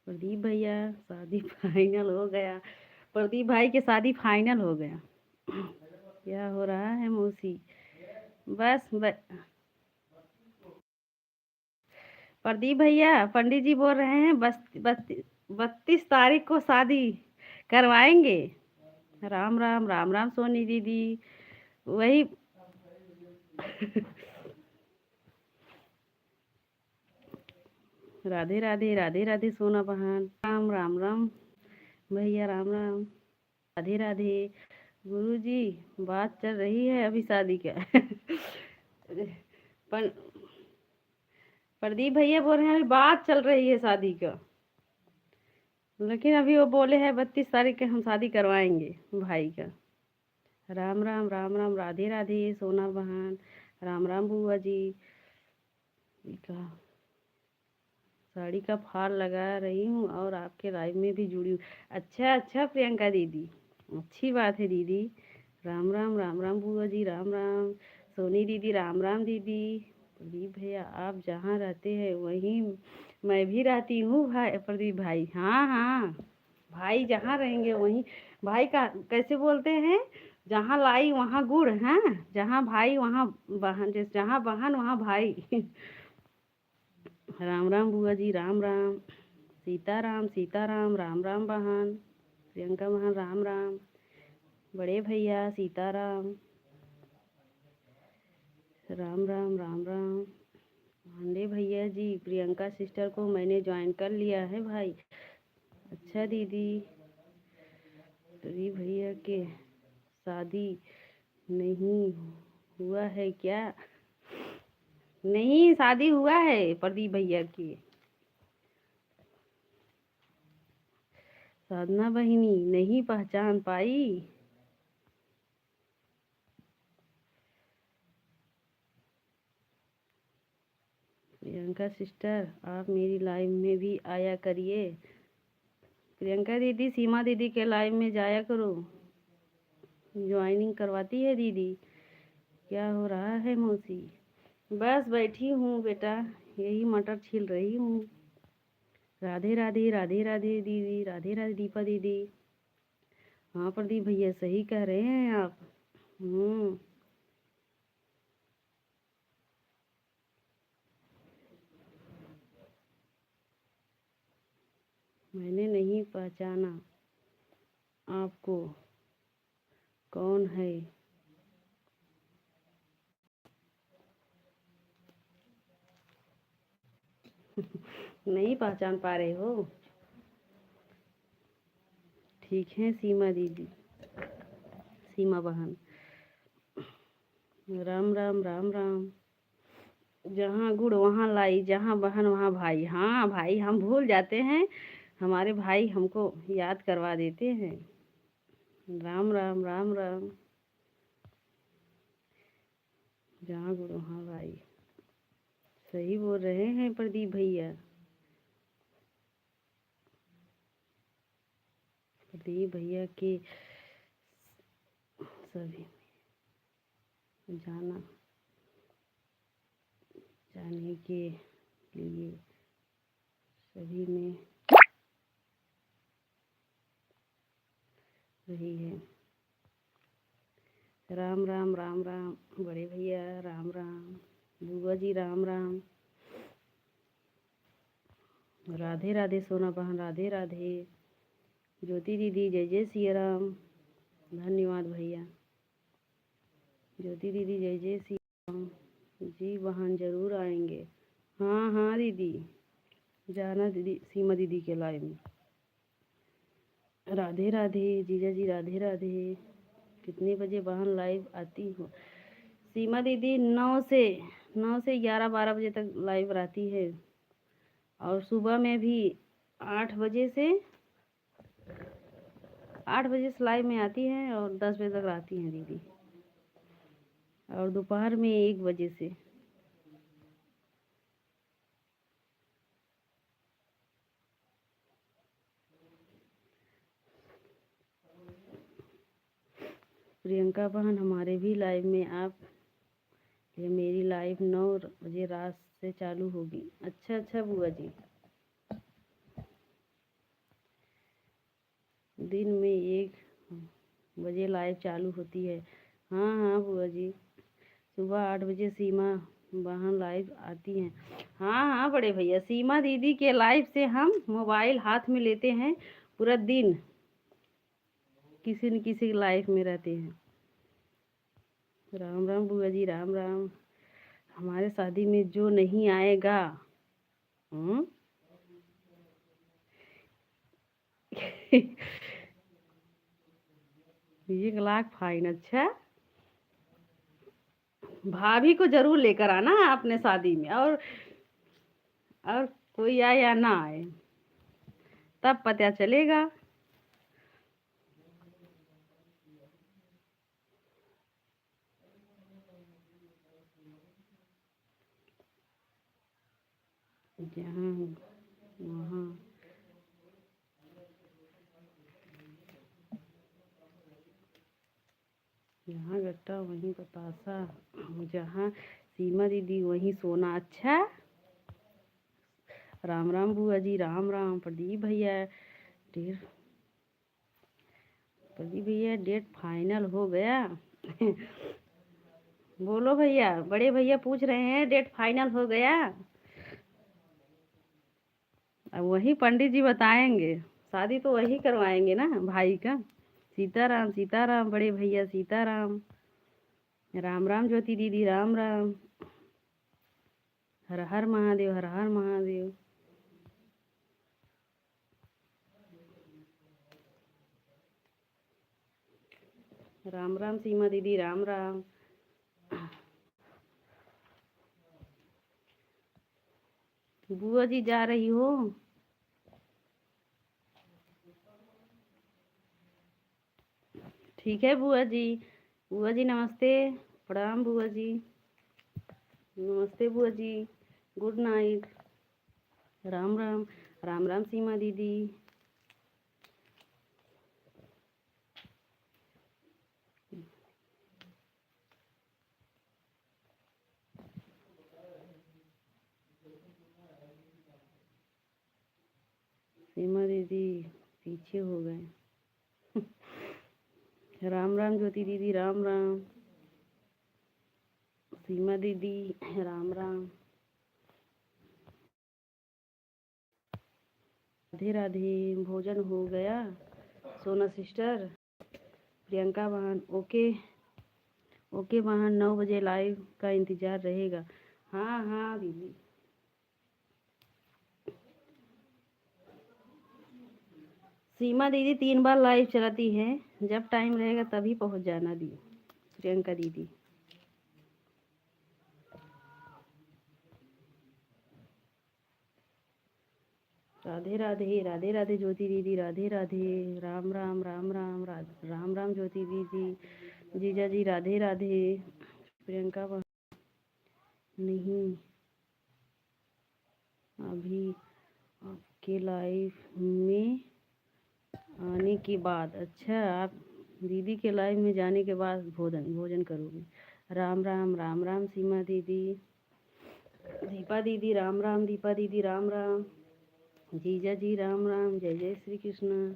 प्रदीप भैया शादी फाइनल हो गया। प्रदीप भाई की शादी फाइनल हो गया। क्या हो रहा है मौसी? बस प्रदीप भैया पंडित जी बोल रहे हैं बस 32 तारीख को शादी करवाएंगे। राम राम राम राम सोनी दीदी। वही राधे राधे राधे राधे सोना बहन। राम राम राम भैया राम राम। राधे राधे गुरु जी। बात चल रही है अभी शादी का पर प्रदीप भैया बोल रहे हैं अभी बात चल रही है शादी का, लेकिन अभी वो बोले हैं 32 तारीख के हम शादी करवाएंगे भाई का। राम राम राम राम, राधे राधे सोना बहन, राम राम बुआ जी का साड़ी का फाल लगा रही हूँ और आपके लाइव में भी जुड़ी हूँ। अच्छा अच्छा प्रियंका दीदी, अच्छी बात है दीदी। राम राम बुआ जी, राम राम सोनी दीदी, राम राम दीदी। प्रदीप भैया आप जहाँ रहते हैं वहीं मैं भी रहती हूँ भाई। प्रदीप भाई, हाँ हाँ भाई जहाँ रहेंगे वहीं भाई का कैसे बोलते हैं, जहाँ लाई वहाँ गुड़, हाँ जहाँ भाई वहाँ बहन, जैसे जहाँ बहन वहाँ भाई। राम राम बुआ जी, राम राम सीताराम सीताराम, राम राम बहन प्रियंका बहन, राम राम बड़े भैया सीताराम, राम राम राम राम पांडे भैया जी। प्रियंका सिस्टर को मैंने ज्वाइन कर लिया है भाई। अच्छा दीदी, रवि भैया के शादी नहीं हुआ है क्या? नहीं शादी हुआ है प्रदीप भैया की। साधना बहिनी नहीं पहचान पाई? प्रियंका सिस्टर आप मेरी लाइव में भी आया करिए। प्रियंका दीदी सीमा दीदी के लाइव में जाया करो, ज्वाइनिंग करवाती है दीदी। क्या हो रहा है मौसी? बस बैठी हूँ बेटा, यही मटर छील रही हूँ। राधे राधे राधे राधे दीदी, राधे राधे दीपा दीदी। हाँ प्रदीप भैया सही कह रहे हैं आप। मैंने नहीं पहचाना आपको, कौन है? नहीं पहचान पा रहे हो? ठीक है सीमा दीदी, सीमा बहन। राम राम राम राम, जहाँ गुड़ वहाँ लाई, जहाँ बहन वहाँ भाई। हाँ भाई हम भूल जाते हैं, हमारे भाई हमको याद करवा देते हैं। राम राम राम राम, जहाँ गुड़ वहाँ लाई, सही बोल रहे हैं प्रदीप भैया। प्रदीप भैया के सभी जाना जाने के लिए सभी में रही है। राम राम राम राम बड़े भैया, राम राम बुआ जी, राम राम राधे राधे सोना बहन, राधे राधे ज्योति दीदी, जय जय सिया राम। धन्यवाद भैया। ज्योति दीदी जय जय सिया राम। जी बहन जरूर आएंगे। हाँ हाँ दीदी, जाना दीदी सीमा दीदी के लाइव में। राधे राधे जीजा जी, राधे राधे। कितने बजे बहन लाइव आती हो? सीमा दीदी 9 से 11-12 बजे तक लाइव रहती है, और सुबह में भी 8 बजे से लाइव में आती हैं और 10 बजे तक रहती हैं दीदी, और दोपहर में 1 बजे से। प्रियंका बहन हमारे भी लाइव में आप, ये मेरी लाइव 9 बजे रात से चालू होगी। अच्छा अच्छा बुआ जी, दिन में 1 बजे लाइव चालू होती है। हाँ हाँ बुआ जी, सुबह 8 बजे सीमा बहन लाइव आती हैं। हाँ हाँ बड़े भैया, सीमा दीदी के लाइव से हम मोबाइल हाथ में लेते हैं, पूरा दिन किसी न किसी लाइफ में रहते हैं। राम राम बुआ जी, राम राम। हमारे शादी में जो नहीं आएगा 1 लाख फाइन। अच्छा, भाभी को जरूर लेकर आना अपने शादी में। और और कोई आए या ना आए तब पता चलेगा। जहाँ वहाँ जहाँ गट्टा वहीं बतासा, जहाँ सीमा दीदी वहीं सोना। अच्छा, राम राम बुआ जी, राम राम। प्रदीप भैया डेट फाइनल हो गया। बोलो भैया, बड़े भैया पूछ रहे हैं डेट फाइनल हो गया। अब वही पंडित जी बताएंगे, शादी तो वही करवाएंगे ना भाई का। सीताराम सीताराम बड़े भैया, सीताराम। राम राम ज्योति दीदी, राम राम। हर हर महादेव, हर हर महादेव। राम राम सीमा दीदी, राम राम। बुआ जी जा रही हो? ठीक है बुआ जी। बुआ जी नमस्ते, प्रणाम बुआ जी। नमस्ते बुआ जी, गुड नाइट। राम राम। राम राम सीमा दीदी। सीमा दीदी पीछे हो गए। राम राम ज्योति दीदी, राम राम। सीमा दीदी, राम राम। राधे राधे। भोजन हो गया? सोना सिस्टर, प्रियंका बहन, ओके ओके बहन, 9 बजे लाइव का इंतजार रहेगा। हाँ हाँ दीदी। सीमा दीदी 3 बार लाइव चलाती है, जब टाइम रहेगा तभी पहुंच जाना दी प्रियंका दीदी। राधे राधे, राधे राधे ज्योति दीदी, राधे राधे। राम राम, राम राम, राम राम ज्योति दीदी। जीजा जी राधे राधे। प्रियंका बहन नहीं, अभी आपके लाइव में आने के बाद। अच्छा, आप दीदी के लाइव में जाने के बाद भोजन करोगे। राम राम, राम राम सीमा दीदी। दीपा दीदी, राम राम। दीपा दीदी, राम राम। जीजा जी राम राम। जय जय श्री कृष्ण।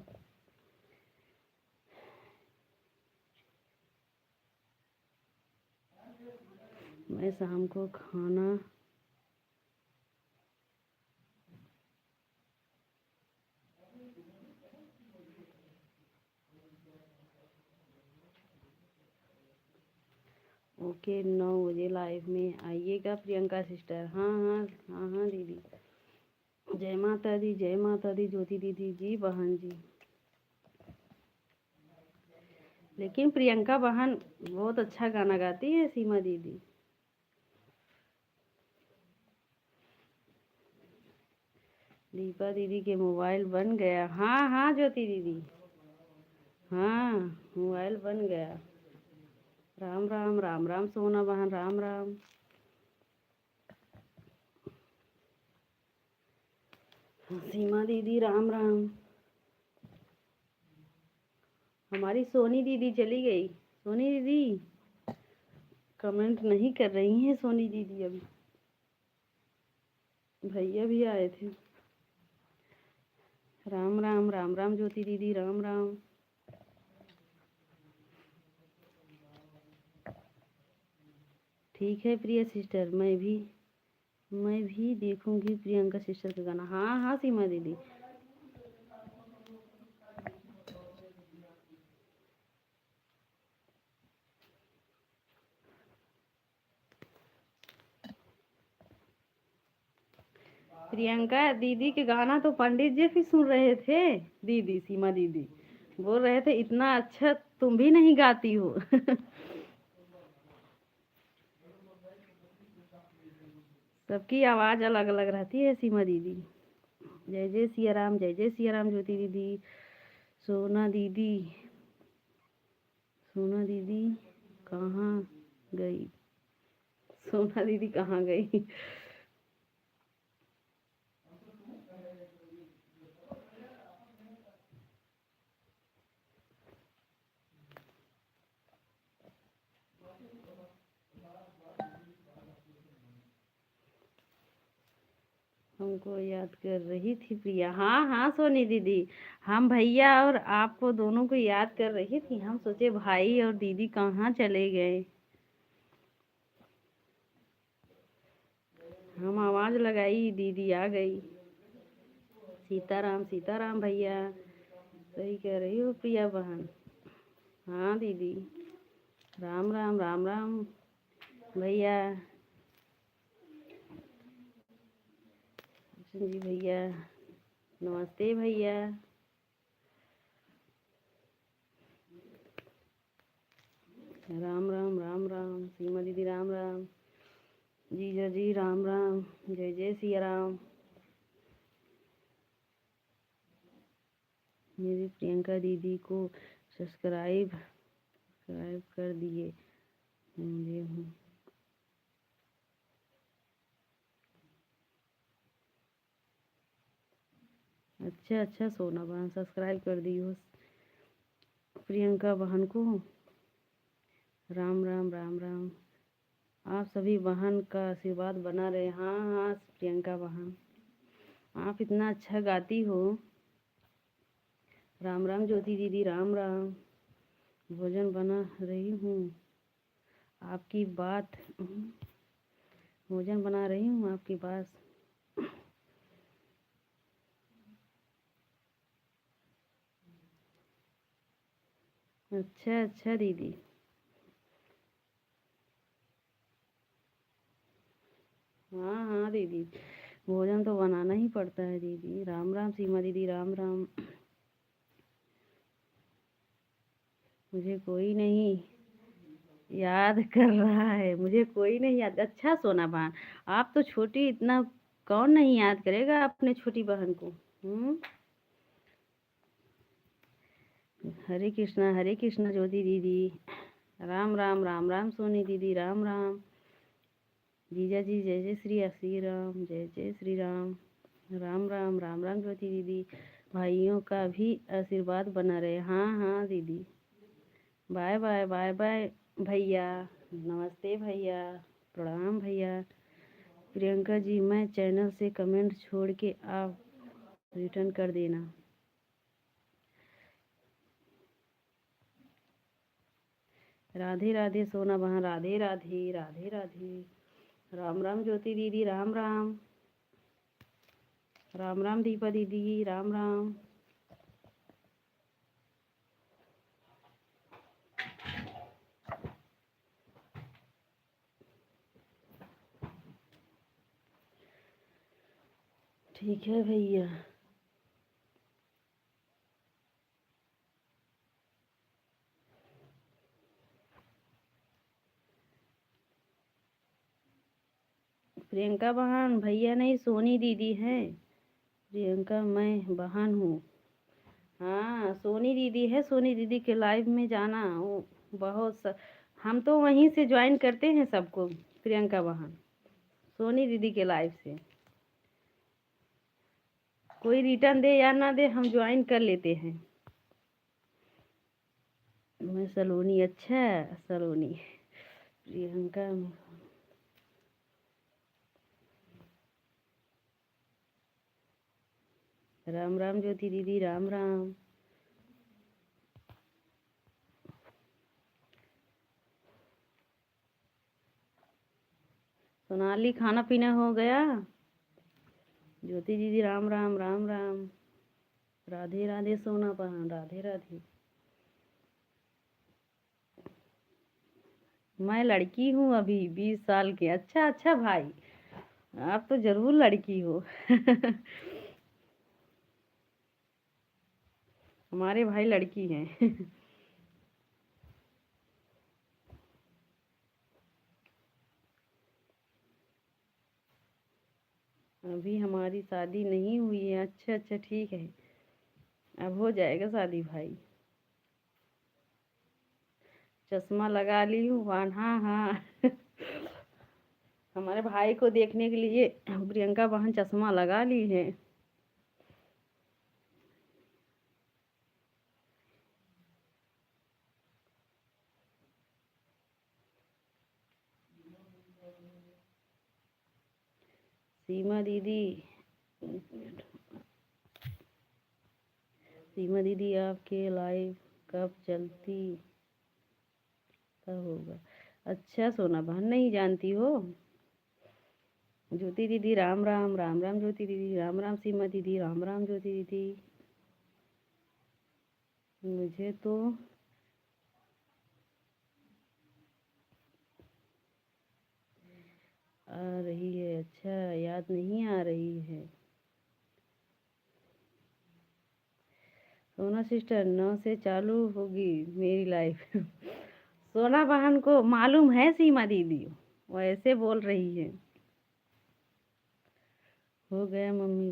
मैं शाम को खाना ओके 9 बजे लाइव में आइएगा प्रियंका सिस्टर। हाँ हाँ हाँ हाँ दीदी। जय माता दी, जय माता दी ज्योति दीदी। जी बहन जी। लेकिन प्रियंका बहन बहुत अच्छा गाना गाती है सीमा दीदी। दीपा दीदी के मोबाइल बन गया। हाँ हाँ ज्योति दीदी, हाँ मोबाइल बन गया। राम राम, राम राम सोना बहन, राम राम। सीमा दीदी, राम राम। हमारी सोनी दीदी चली गई। सोनी दीदी कमेंट नहीं कर रही हैं। सोनी दीदी अभी, भैया भी आए थे। राम राम, राम राम ज्योति दीदी, राम राम। ठीक है प्रिया सिस्टर, मैं भी देखूंगी प्रियंका सिस्टर का गाना। हाँ हाँ सीमा दीदी। प्रियंका दीदी के गाना तो पंडित जी भी सुन रहे थे। दीदी सीमा दीदी बोल रहे थे इतना अच्छा तुम भी नहीं गाती हो। सबकी आवाज़ अलग अलग रहती है सीमा दीदी। जय जय सिया राम, जय जय सिया राम। ज्योति दीदी, सोना दीदी, सोना दीदी कहाँ गई? सोना दीदी कहाँ गई? हमको याद कर रही थी प्रिया। हाँ हाँ सोनी दीदी, हम भैया और आपको दोनों को याद कर रही थी। हम सोचे भाई और दीदी कहाँ चले गए। हम आवाज़ लगाई, दीदी आ गई। सीताराम सीताराम भैया, सही कह रही हो प्रिया बहन। हाँ दीदी, राम राम राम राम भैया। जी भैया, नमस्ते भैया। राम राम राम राम सीमा दीदी, राम राम जीजा जी, राम राम। जय जय सिया राम। मेरी प्रियंका दीदी को सब्सक्राइब कर दिए मुझे हूँ। अच्छा अच्छा सोना बहन, सब्सक्राइब कर दी हो प्रियंका बहन को। राम राम राम राम। आप सभी बहन का आशीर्वाद बना रहे। हाँ हाँ प्रियंका बहन, आप इतना अच्छा गाती हो। राम राम ज्योति दीदी, राम राम। भोजन बना रही हूँ आपकी बात, भोजन बना रही हूँ आपकी बात। अच्छा अच्छा दीदी। हाँ हाँ दीदी, भोजन तो बनाना ही पड़ता है दीदी। राम राम सीमा दीदी, राम राम। मुझे कोई नहीं याद कर रहा है, मुझे कोई नहीं याद। अच्छा सोना बहन, आप तो छोटी, इतना कौन नहीं याद करेगा अपने छोटी बहन को। हरे कृष्णा ज्योति दीदी। राम राम राम राम सोनी दीदी, राम राम जीजा जी। जय जय श्री राम, जय जय श्री राम। राम राम राम राम ज्योति दीदी। भाइयों का भी आशीर्वाद बना रहे। हाँ हाँ दीदी। बाय बाय बाय बाय भैया। नमस्ते भैया, प्रणाम भैया। प्रियंका जी, मैं चैनल से कमेंट छोड़ के आप रिटर्न कर देना। राधे राधे सोना बहन, राधे राधे राधे राधे। राम राम ज्योति दीदी, राम राम। राम राम दीपा दीदी, राम राम। ठीक है भैया। प्रियंका बहन भैया नहीं, सोनी दीदी है। प्रियंका मैं बहन हूँ। हाँ सोनी दीदी है। सोनी दीदी के लाइव में जाना, वो हम तो वहीं से ज्वाइन करते हैं सबको। प्रियंका बहन, सोनी दीदी के लाइव से कोई रिटर्न दे या ना दे, हम ज्वाइन कर लेते हैं। मैं सलोनी, अच्छा सलोनी। प्रियंका, राम राम ज्योति दीदी, राम राम। सोनाली, खाना पीना हो गया? ज्योति दीदी, राम राम राम राम। राधे राधे सोना बहन, राधे राधे। मैं लड़की हूँ अभी 20 साल की। अच्छा अच्छा भाई, आप तो जरूर लड़की हो। हमारे भाई लड़की हैं। अभी हमारी शादी नहीं हुई है। अच्छा अच्छा ठीक है, अब हो जाएगा शादी भाई। चश्मा लगा ली हूँ वान, हाँ हाँ। हमारे भाई को देखने के लिए प्रियंका बहन चश्मा लगा ली है। सीमा दीदी, सीमा दीदी आपके लाइव कब चलती, कब होगा? अच्छा सोना बहन, नहीं जानती हो? ज्योति दीदी राम राम, राम राम ज्योति दीदी, राम राम सीमा दीदी, राम राम ज्योति दीदी। मुझे तो आ रही है, अच्छा याद नहीं आ रही है। सोना सिस्टर 9 से चालू होगी मेरी लाइफ। सोना बहन को मालूम है सीमा दीदी, वो ऐसे बोल रही है। हो गया मम्मी,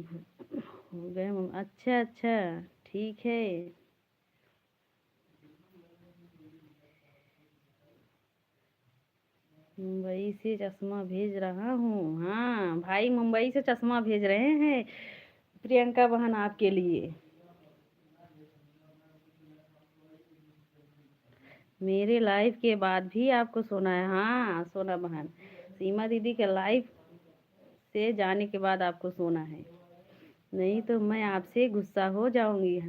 हो गया मम्मी, अच्छा अच्छा ठीक है। मुंबई से चश्मा भेज रहा हूँ, हाँ भाई मुंबई से चश्मा भेज रहे हैं प्रियंका बहन आपके लिए। मेरे लाइव के बाद भी आपको सोना है? हाँ सोना बहन, सीमा दीदी के लाइव से जाने के बाद आपको सोना है, नहीं तो मैं आपसे गुस्सा हो जाऊंगी।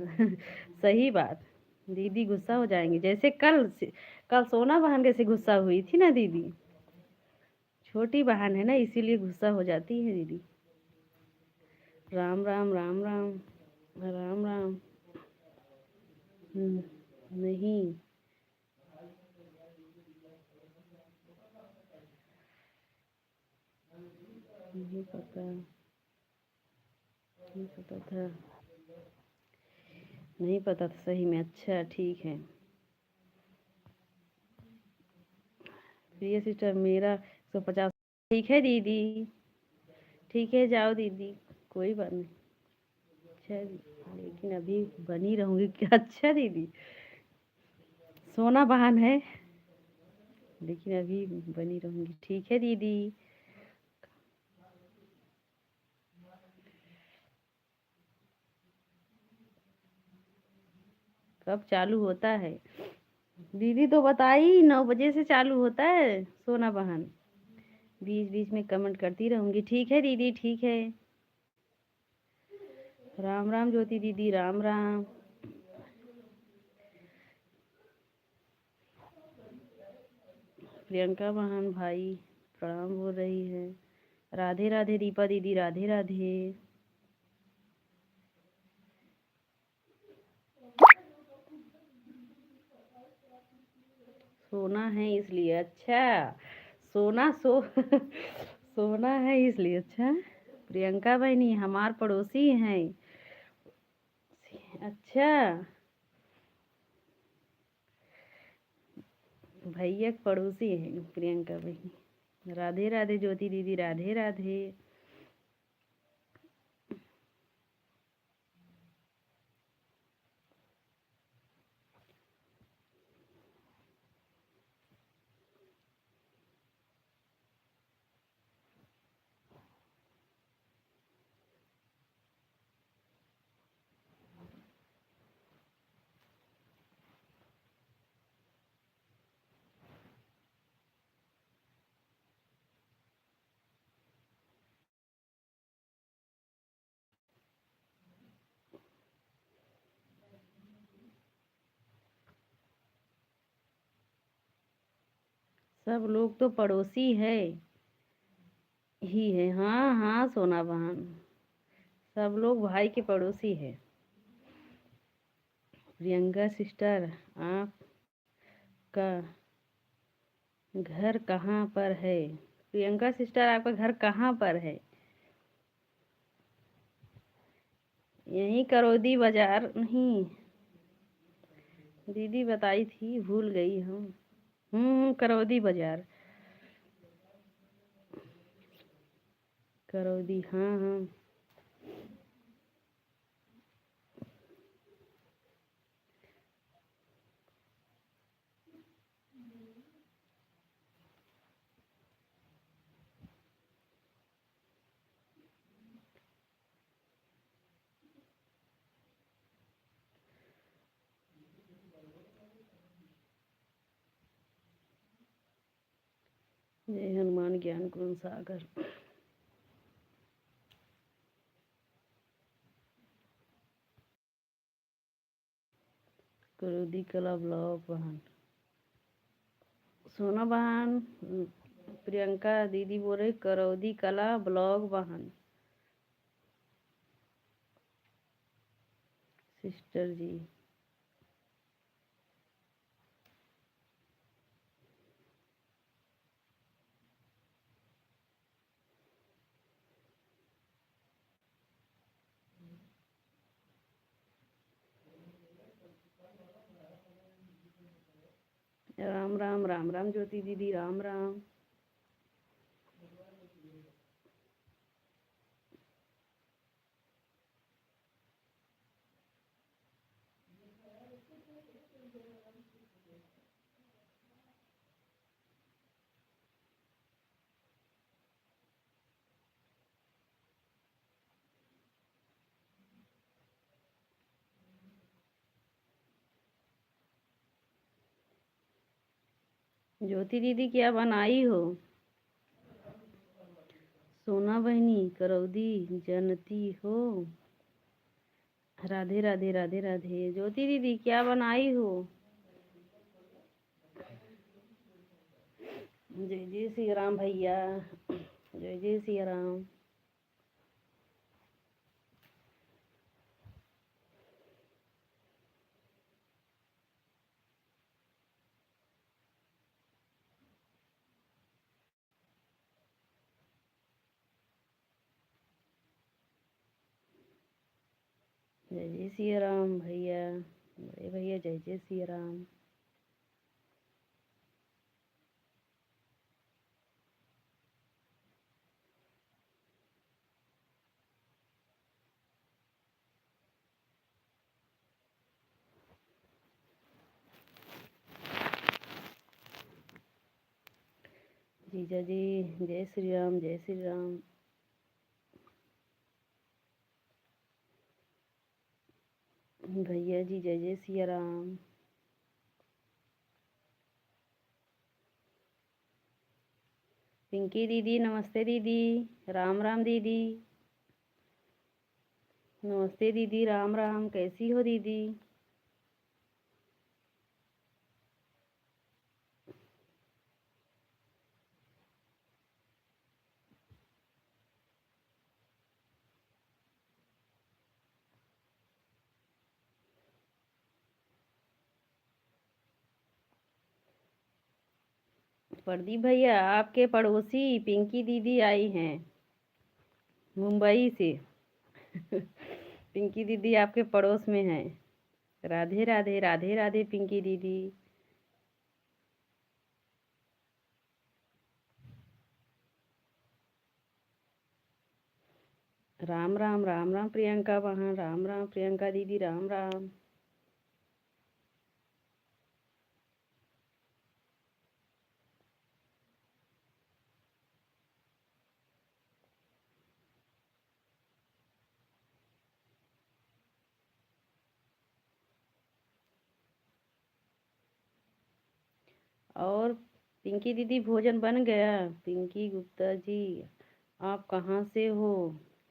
सही बात, दीदी गुस्सा हो जाएंगी, जैसे कल सोना बहन कैसे गुस्सा हुई थी ना दीदी। छोटी बहन है ना, इसीलिए गुस्सा हो जाती है दीदी। राम राम, राम राम, राम राम। नहीं, नहीं पता, नहीं पता था, नहीं पता था सही में। अच्छा ठीक है। प्रिय सिस्टर मेरा 150। ठीक है दीदी, ठीक है जाओ दीदी, कोई बात नहीं। अच्छा लेकिन अभी बनी रहूंगी क्या? अच्छा दीदी, सोना बहन है लेकिन अभी बनी रहूंगी, ठीक है दीदी। कब चालू होता है दीदी? तो बताई 9 बजे से चालू होता है सोना बहन। बीच बीच में कमेंट करती रहूंगी, ठीक है दीदी ठीक है। राम राम ज्योति दीदी, राम राम। प्रियंका बहन भाई प्रणाम बोल रही है। राधे राधे दीपा दीदी, राधे राधे। सोना है इसलिए, अच्छा सोना सोना है इसलिए, अच्छा। प्रियंका बहनी हमार पड़ोसी हैं। अच्छा, भैया के पड़ोसी है प्रियंका बहनी। राधे राधे ज्योति दीदी, राधे राधे। सब लोग तो पड़ोसी है ही है, हाँ हाँ सोना बहन, सब लोग भाई के पड़ोसी है। प्रियंका सिस्टर आपका घर कहाँ पर है? प्रियंका सिस्टर आपका घर कहाँ पर है? यहीं करौदी बाजार? नहीं दीदी बताई थी, भूल गई हम। करौदी बाजार। करौदी, हाँ हाँ। जय हनुमान ज्ञान गुण सागर। करौदी कला ब्लॉक बहन, सोना बहन। प्रियंका दीदी बोल रही करौदी कला ब्लॉग बहन, सिस्टर जी। राम राम राम राम ज्योति दीदी, राम राम। ज्योति दीदी क्या बनाई हो? सोना बहनी करौदी जनती हो। राधे राधे राधे राधे। ज्योति दीदी क्या बनाई हो? जय जय श्री राम भैया, जय जय श्री राम। जय जय श्री राम भैया, बड़े भैया, जय जय श्री राम। जीजा जी जय श्री राम, जय श्री राम। भैया जी जय जय श्री राम। पिंकी दीदी नमस्ते दीदी, राम राम दीदी। नमस्ते दीदी, राम राम। कैसी हो दीदी? प्रदीप भैया आपके पड़ोसी पिंकी दीदी आई हैं मुंबई से। पिंकी दीदी आपके पड़ोस में हैं। राधे राधे राधे राधे पिंकी दीदी। राम राम राम राम प्रियंका बहन, राम राम प्रियंका दीदी, राम राम। और पिंकी दीदी भोजन बन गया? पिंकी गुप्ता जी आप कहाँ से हो,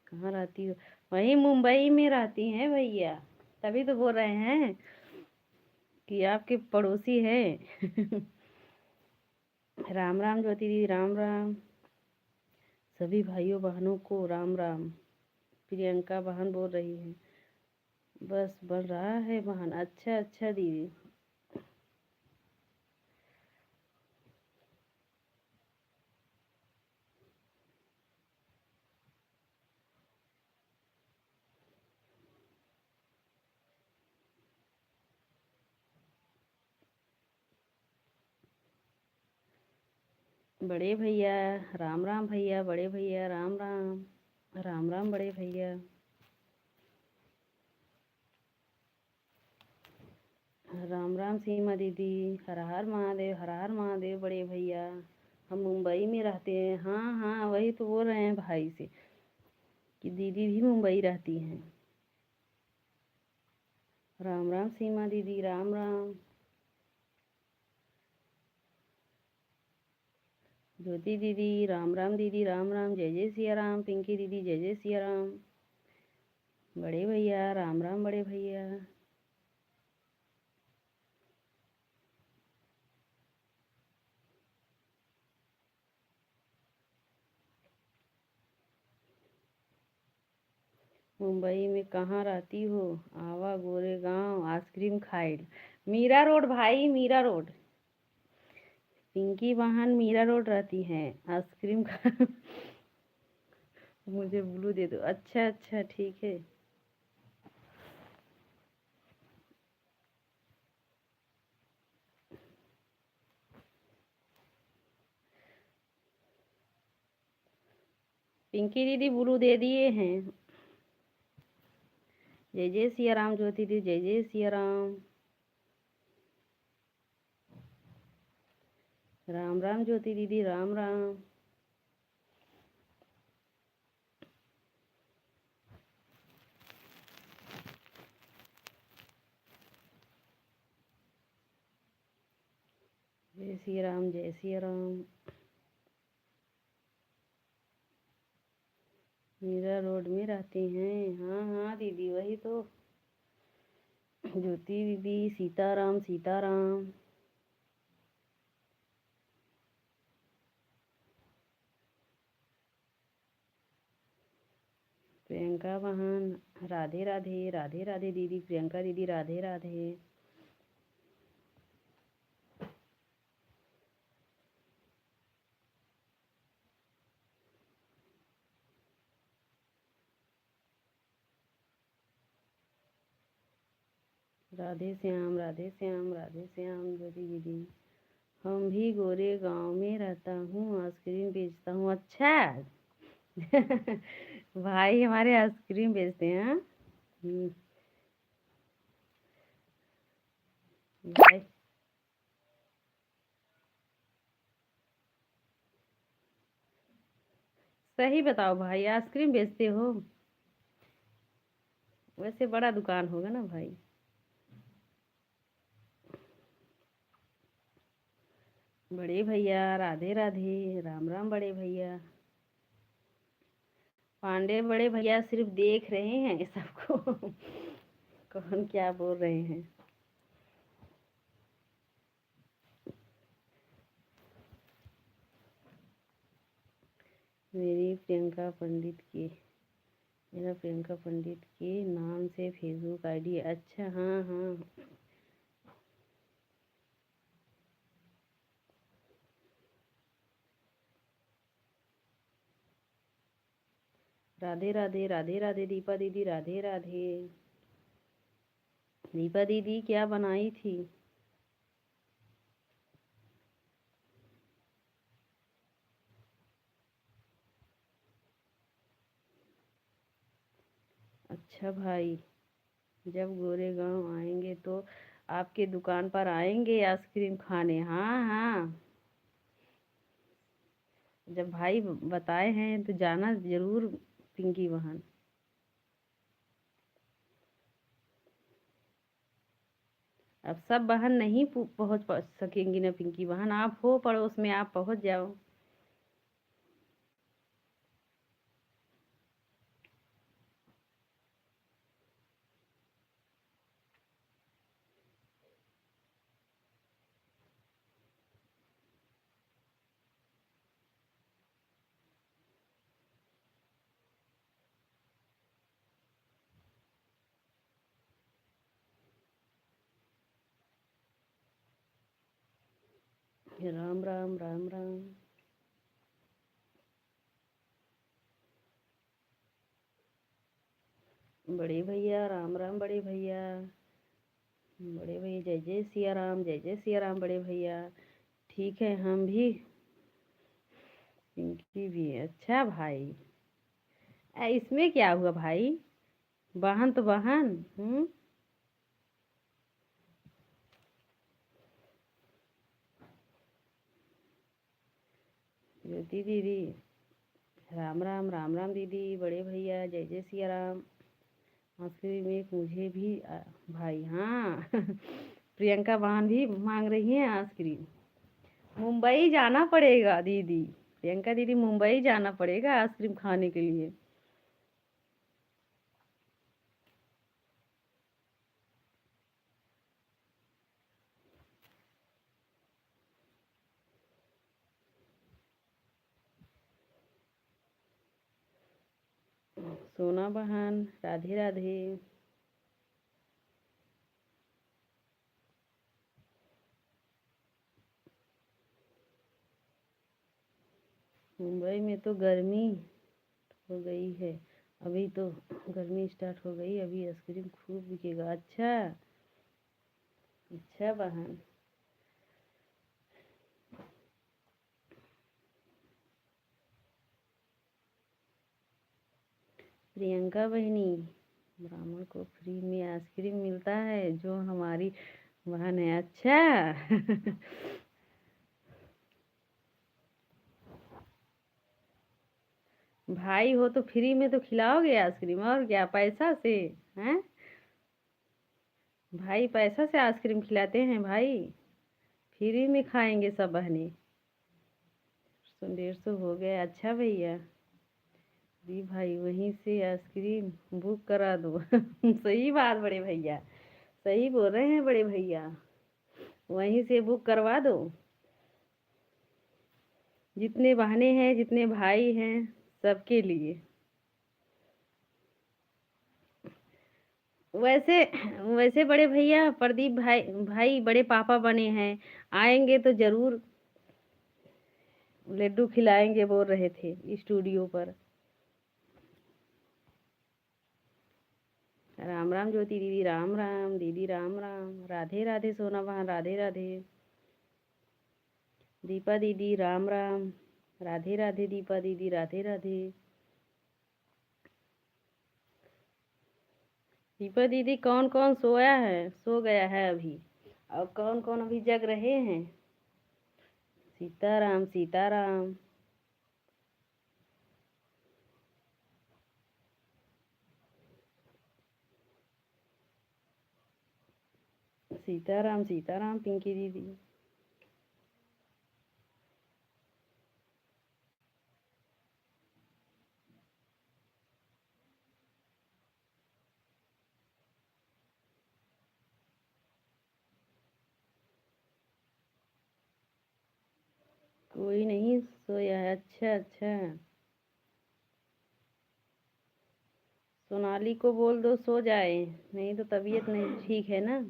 कहाँ रहती हो? वहीं मुंबई में रहती हैं भैया, तभी तो बोल रहे हैं कि आपके पड़ोसी है। राम राम ज्योति दीदी, राम राम। सभी भाइयों बहनों को राम राम। प्रियंका बहन बोल रही है बस बढ़ रहा है बहन। अच्छा अच्छा दीदी। बड़े भैया राम राम भैया, बड़े भैया राम राम, राम राम बड़े भैया, राम राम सीमा दीदी, हर हर महादेव, हर हर महादेव बड़े भैया। हम मुंबई में रहते हैं। हाँ हाँ, वही तो बोल रहे हैं भाई से कि दीदी भी मुंबई रहती हैं। राम राम सीमा दीदी, राम राम। ज्योति दीदी राम राम, दीदी राम राम, जय जय सिया राम। पिंकी दीदी जय जय सिया राम। बड़े भैया राम राम, बड़े भैया। मुंबई में कहाँ रहती हो? आवा गोरेगांव आइसक्रीम खाए। मीरा रोड भाई, मीरा रोड। पिंकी बहन मीरा रोड रहती हैं। आइसक्रीम खा मुझे ब्लू दे दो। अच्छा अच्छा ठीक है। पिंकी दीदी ब्लू दे दिए हैं। जय जय सिया राम ज्योति दीदी, जय जय सिया राम। राम राम ज्योति दीदी, राम राम। जय सिया राम, जय सिया राम। मीरा रोड में रहती हैं। हाँ हाँ दीदी, वही तो। ज्योति दीदी सीताराम, सीताराम। प्रियंका बहन राधे राधे, राधे राधे दीदी। प्रियंका दीदी राधे राधे। राधे श्याम, राधे श्याम, राधे श्याम ज्योति दीदी। हम भी गोरे गांव में रहता हूँ, आइसक्रीम बेचता हूँ। अच्छा भाई हमारे आइसक्रीम बेचते हैं। हाँ? भाई सही बताओ भाई, आइसक्रीम बेचते हो? वैसे बड़ा दुकान होगा ना भाई। बड़े भैया राधे राधे, राम राम बड़े भैया। पांडे बड़े भैया सिर्फ देख रहे हैं सबको कौन क्या बोल रहे हैं। मेरी प्रियंका पंडित की मेरा प्रियंका पंडित के नाम से फेसबुक आईडी। अच्छा हाँ हाँ। राधे राधे, राधे राधे दीपा दीदी, राधे राधे। दीपा दीदी क्या बनाई थी? अच्छा भाई, जब गोरेगांव आएंगे तो आपके दुकान पर आएंगे आइसक्रीम खाने। हाँ हाँ, जब भाई बताए हैं तो जाना जरूर। पिंकी बहन अब सब बहन नहीं पहुंच सकेंगी ना। पिंकी बहन आप हो पड़ोस में, आप पहुंच जाओ। राम राम, राम राम। बड़े भैया राम राम, बड़े भैया। बड़े भैया जय जय सिया राम, जय जय सिया राम बड़े भैया। ठीक है हम भी पिंकी भी है। अच्छा भाई, इसमें क्या हुआ भाई? बहन तो बहन। ज्योति दीदी, राम राम। राम राम दीदी, बड़े भैया, जय जय सिया राम। आखिरी में एक मुझे भी भाई, हाँ। प्रियंका बहन भी मांग रही है आइसक्रीम। मुंबई जाना पड़ेगा दीदी, प्रियंका दीदी, मुंबई जाना पड़ेगा आइसक्रीम खाने के लिए। सोना बहन, राधे राधे। मुंबई में तो गर्मी हो गई है, अभी तो गर्मी स्टार्ट हो गई, अभी आइसक्रीम खूब बिकेगा। अच्छा अच्छा बहन। प्रियंका बहनी, ब्राह्मण को फ्री में आइसक्रीम मिलता है, जो हमारी बहन है। अच्छा। भाई हो तो फ्री में तो खिलाओगे आइसक्रीम, और क्या, पैसा से? हैं भाई, पैसा से आइसक्रीम खिलाते हैं भाई, फ्री में खाएंगे सब बहनें। 150 हो गया। अच्छा भैया जी, भाई वहीं से आइसक्रीम बुक करा दो। सही बात बड़े भैया, सही बोल रहे हैं बड़े भैया, वहीं से बुक करवा दो। जितने बहनें हैं, जितने भाई हैं, सबके लिए। वैसे वैसे बड़े भैया, प्रदीप भाई भाई बड़े पापा बने हैं, आएंगे तो जरूर लड्डू खिलाएंगे, बोल रहे थे स्टूडियो पर। राम राम ज्योति दीदी, राम राम दीदी, राम राम। राधे राधे सोना बहन, राधे राधे। दीपा दीदी, राम राम। राधे राधे दीपा दीदी, राधे राधे। दीपा दीदी, कौन कौन सोया है, सो गया है अभी, और कौन कौन अभी जग रहे हैं? सीताराम सीताराम। सीताराम सीताराम पिंकी दीदी। कोई नहीं सोया है। अच्छा अच्छा। सोनाली को बोल दो सो जाए, नहीं तो तबीयत नहीं ठीक है ना।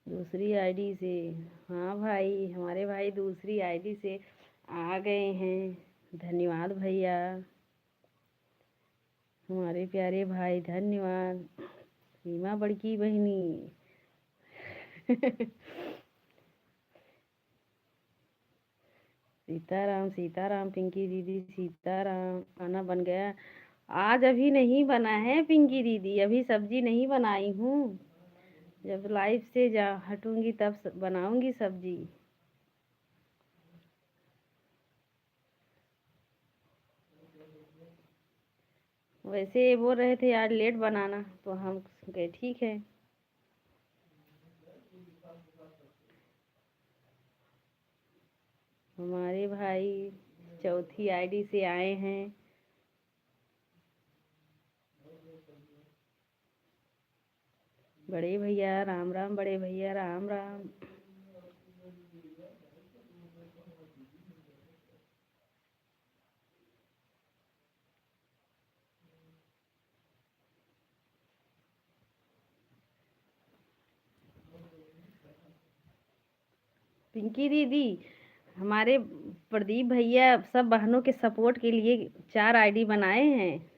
दूसरी आईडी से? हाँ भाई, हमारे भाई दूसरी आईडी से आ गए हैं। धन्यवाद भैया, हमारे प्यारे भाई, धन्यवाद। सीमा बड़की बहनी। सीताराम सीताराम पिंकी दीदी, सीताराम। खाना बन गया? आज अभी नहीं बना है पिंकी दीदी, अभी सब्जी नहीं बनाई हूँ, जब लाइफ से जा हटूंगी तब बनाऊंगी सब्जी। वैसे ये बोल रहे थे यार लेट बनाना, तो हम गए ठीक है। हमारे भाई चौथी आईडी से आए हैं। बड़े भैया, राम राम बड़े भैया, राम राम। पिंकी दीदी, हमारे प्रदीप भैया सब बहनों के सपोर्ट के लिए 4 आईडी बनाए हैं।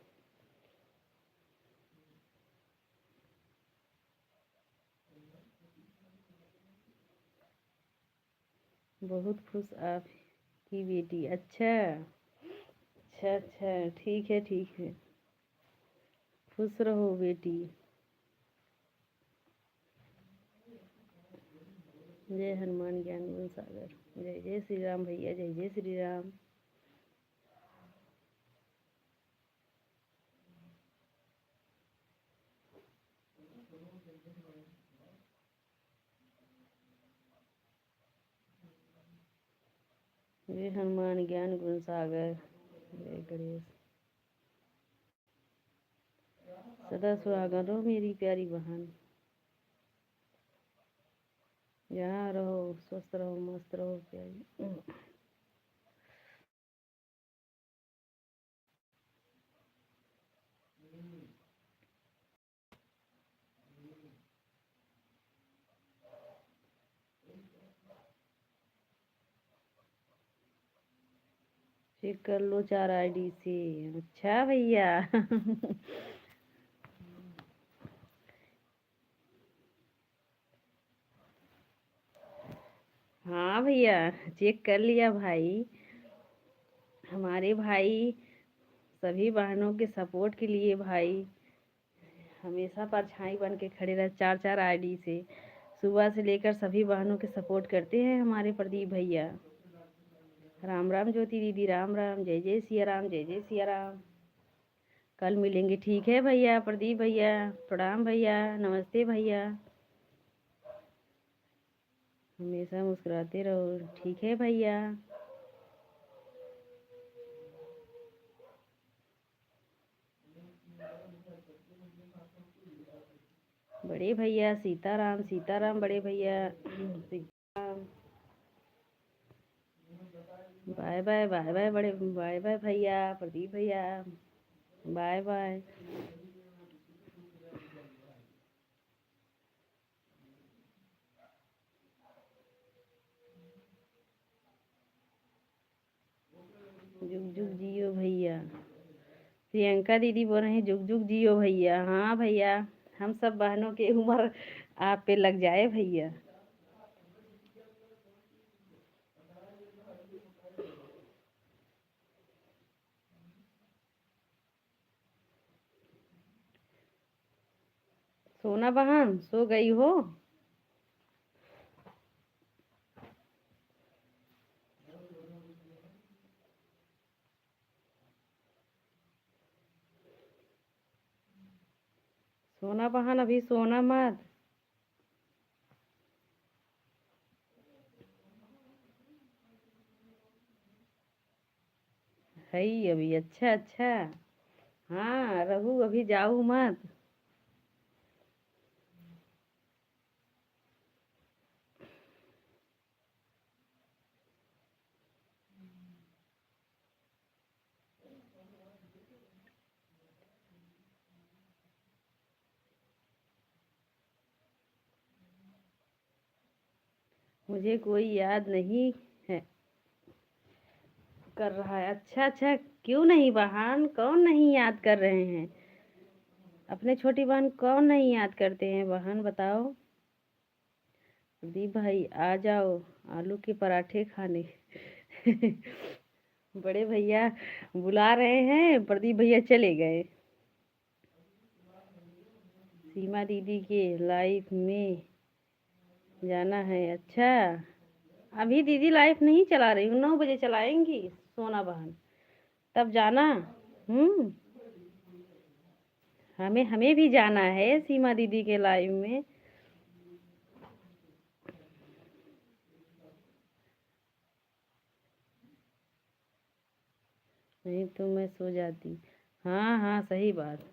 बहुत खुश आपकी बेटी। अच्छा अच्छा अच्छा, ठीक है ठीक है, खुश रहो बेटी। जय हनुमान ज्ञान गुण सागर। जय जय श्री राम भैया, जय जय श्री राम। जय हनुमान ज्ञान गुण सागर। जय गणेश। सदा सुहागन रहो मेरी प्यारी बहन। जहाँ रहो स्वस्थ रहो मस्त रहो प्यारी। चेक कर लो 4 आईडी से। अच्छा भैया। हाँ भैया, चेक कर लिया भाई। हमारे भाई सभी बहनों के सपोर्ट के लिए भाई हमेशा परछाई बन के खड़े रहे 4 आईडी से। सुबह से लेकर सभी बहनों के सपोर्ट करते हैं हमारे प्रदीप भैया। राम राम ज्योति दीदी, राम राम। जय जय सिया राम, जय जय सिया राम। कल मिलेंगे, ठीक है भैया। प्रदीप भैया प्रणाम भैया, नमस्ते भैया। हमेशा मुस्कुराते रहो, ठीक है भैया। बड़े भैया सीताराम सीताराम, बड़े भैया सीताराम। बाय बाय बाय बाय बड़े, बाय बाय भैया प्रदीप भैया, बाय बाय। जुग जुग जियो भैया। प्रियंका दीदी बोल रहे हैं जुग जुग जियो भैया। हाँ भैया, हम सब बहनों की उम्र आप पे लग जाए भैया। सोना बहन सो गई हो? सोना बहन अभी सोना मत। है अभी, अच्छा अच्छा। हाँ रहू, अभी जाऊ मत। मुझे कोई याद नहीं है कर रहा है। अच्छा अच्छा, क्यों नहीं बहन, कौन नहीं याद कर रहे हैं? अपने छोटी बहन कौन नहीं याद करते हैं बहन, बताओ। प्रदीप भाई आ जाओ आलू के पराठे खाने। बड़े भैया बुला रहे हैं, प्रदीप भैया चले गए। सीमा दीदी के लाइफ में जाना है। अच्छा, अभी दीदी लाइफ नहीं चला रही हूँ, 9 बजे चलाएंगी सोना बहन, तब जाना। हम्म, हमें हमें भी जाना है सीमा दीदी के लाइव में। नहीं तो मैं सो जाती। हाँ हाँ सही बात।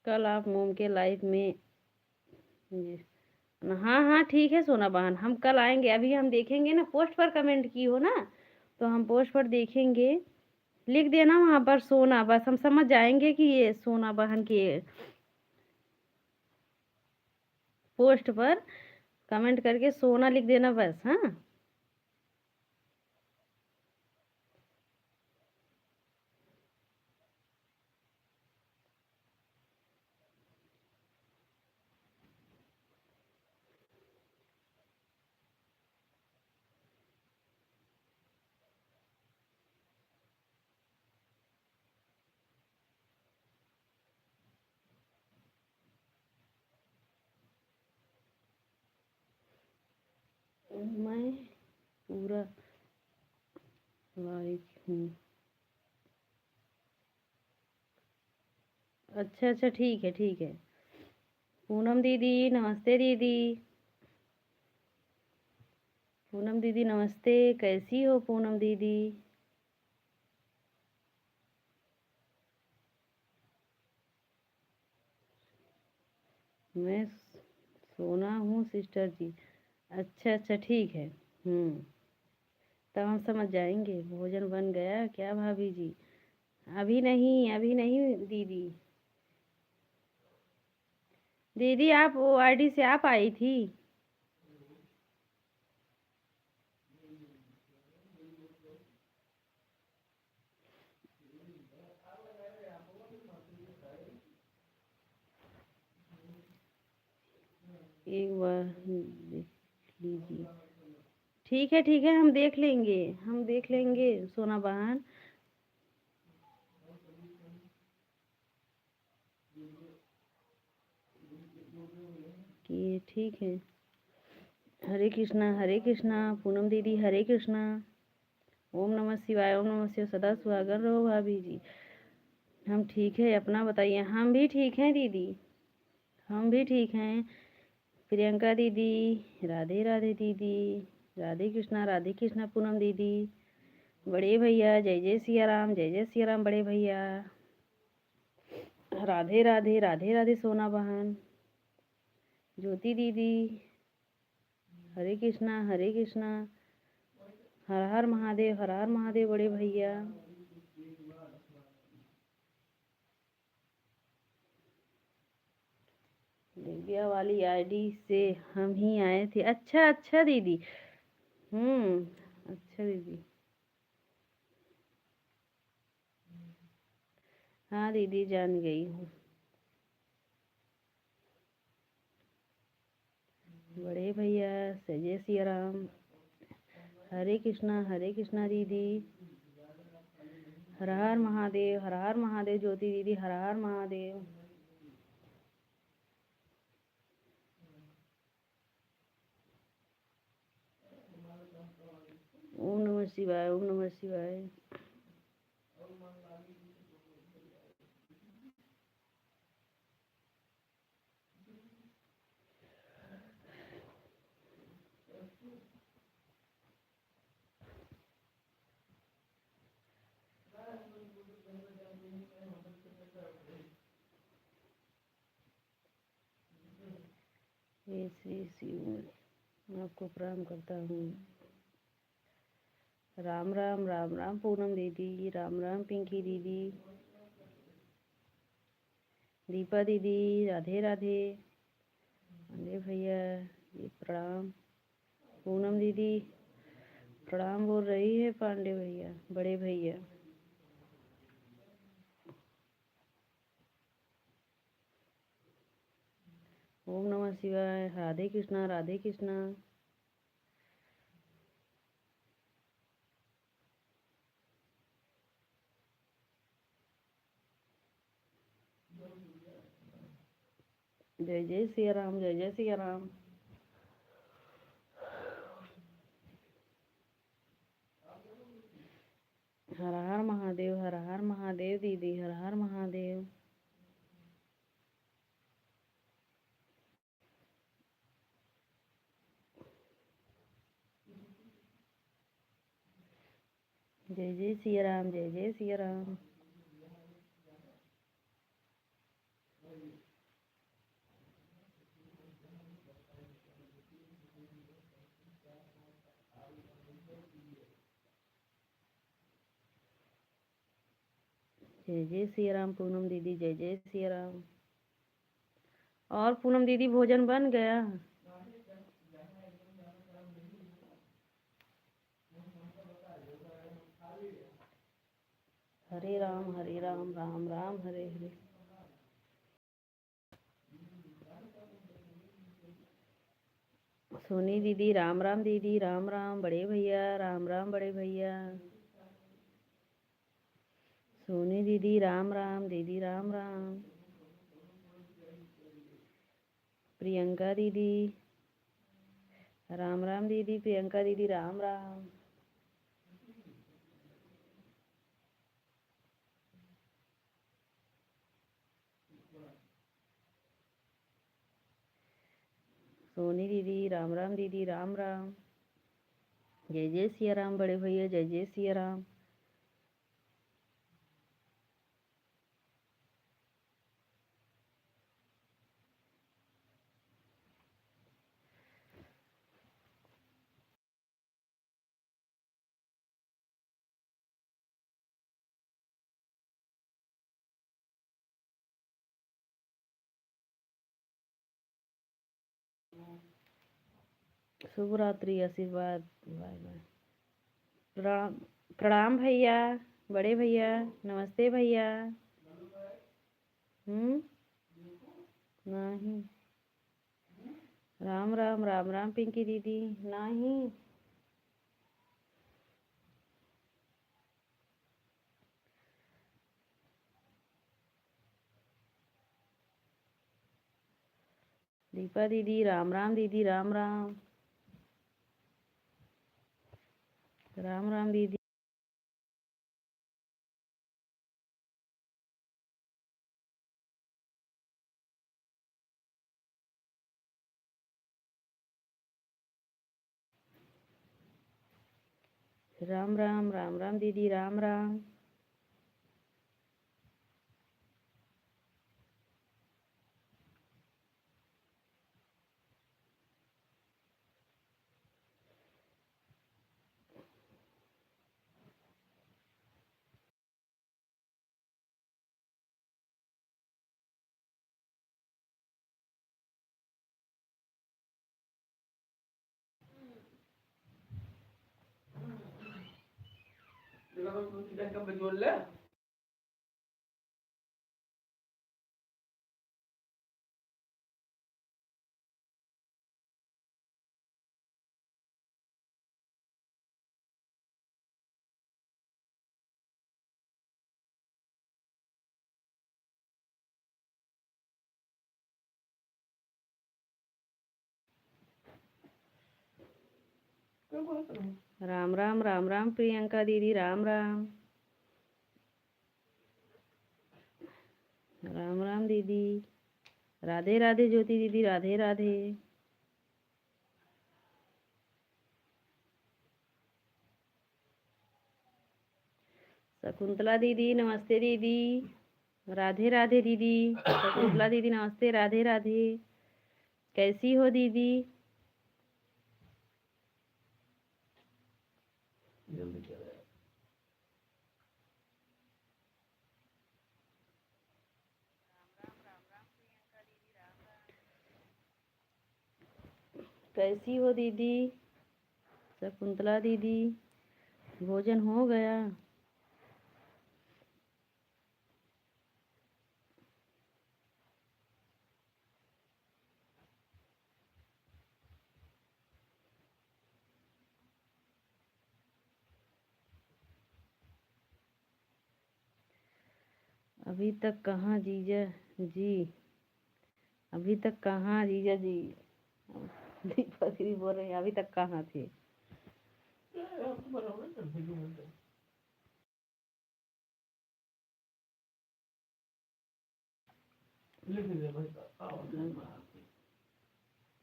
कल आप मोम के लाइफ में जी। हाँ हाँ ठीक है सोना बहन, हम कल आएंगे। अभी हम देखेंगे ना, पोस्ट पर कमेंट की हो ना, तो हम पोस्ट पर देखेंगे। लिख देना वहाँ पर सोना, बस हम समझ जाएंगे कि ये सोना बहन की है। पोस्ट पर कमेंट करके सोना लिख देना बस। हाँ मैं पूरा लाइक हूँ। अच्छा अच्छा ठीक है ठीक है। पूनम दीदी नमस्ते दीदी। पूनम दीदी नमस्ते, कैसी हो पूनम दीदी? मैं सोना हूँ सिस्टर जी। अच्छा अच्छा ठीक है। तब हम समझ जाएंगे। भोजन बन गया क्या भाभी जी? अभी नहीं, अभी नहीं दीदी। दीदी आप वो आईडी से आप आई थी? एक बार देख लीजिए। ठीक है हम देख लेंगे, हम देख लेंगे सोना बहन। कि ठीक है। हरे कृष्णा पूनम दीदी, हरे कृष्णा। ओम नमः शिवाय, ओम नमः शिवाय। सदा सुहागन रहो भाभी जी। हम ठीक है, अपना बताइए। हम भी ठीक हैं दीदी, हम भी ठीक हैं। प्रियंका दीदी, राधे राधे दीदी। राधे कृष्णा पूनम दीदी। बड़े भैया जय जय सिया राम, जय जय सिया राम बड़े भैया। राधे राधे, राधे राधे सोना बहन। ज्योति दीदी, हरे कृष्णा हरे कृष्णा। हर हर महादेव, हर हर महादेव बड़े भैया। दिव्या वाली आईडी से हम ही आए थे। अच्छा अच्छा दीदी। अच्छा दीदी। हाँ दीदी जान गई हूँ। बड़े भैया जय सिया राम। हरे कृष्णा दीदी। हर हर महादेव, हर हर महादेव ज्योति दीदी, हर हर महादेव। ओम नमः शिवाय, ओम नमः शिवाय। हे श्री शिव, मैं आपको प्रणाम करता हूँ। राम राम, राम राम पूनम दीदी, राम राम पिंकी दीदी। दीपा दीदी राधे राधे। अरे भैया ये प्रणाम। पूनम दीदी प्रणाम बोल रही है। पांडे भैया बड़े भैया। ओम नमः शिवाय। राधे कृष्णा, राधे कृष्णा। जय जय सिया राम, जय जय सिया राम। हर हर महादेव, हर हर महादेव दीदी, हर हर महादेव। जय जय सिया राम, जय जय सिया राम। जय जय सिया राम पूनम दीदी, जय जय सिया राम। और पूनम दीदी भोजन बन गया? हरे राम राम राम हरे हरे। सोनी दीदी राम राम दीदी, राम राम बड़े भैया, राम राम बड़े भैया। सोनी दीदी राम राम दीदी, राम राम। प्रियंका दीदी राम राम दीदी, प्रियंका दीदी राम राम। सोनी दीदी राम राम दीदी, राम राम। जय जय सिया राम बड़े भैया, जय जय सिया राम। शुभ रात्रि, आशीर्वाद, बाय बाय। प्रणाम प्रणाम भैया, बड़े भैया, नमस्ते भैया। नहीं। राम राम राम राम पिंकी दीदी, नहीं। दीपा दीदी राम राम दीदी, राम राम। राम राम दीदी। राम राम राम राम दीदी, राम राम। राम राम राम राम प्रियंका दीदी, राम राम। राम राम दीदी, राधे राधे ज्योति दीदी, राधे राधे। शकुंतला दीदी नमस्ते दीदी, राधे राधे दीदी। शकुंतला दीदी नमस्ते, राधे राधे। कैसी हो दीदी? कैसी हो दीदी? शकुंतला दीदी भोजन हो गया? अभी तक कहाँ जीजा जी? अभी तक कहाँ जीजा जी? दीपक दीदी बोल रहे हैं अभी तक कहाँ थे?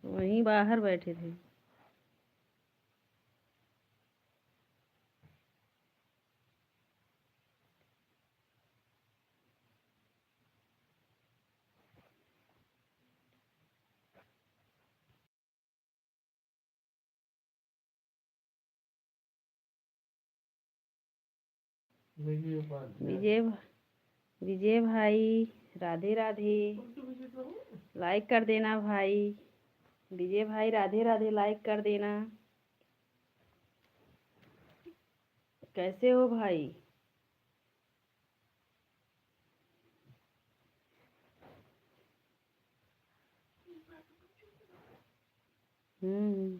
वहीं बाहर बैठे थे। विजय विजय भाई राधे राधे, लाइक कर देना भाई। विजय भाई राधे राधे, लाइक कर देना। कैसे हो भाई? हम्म।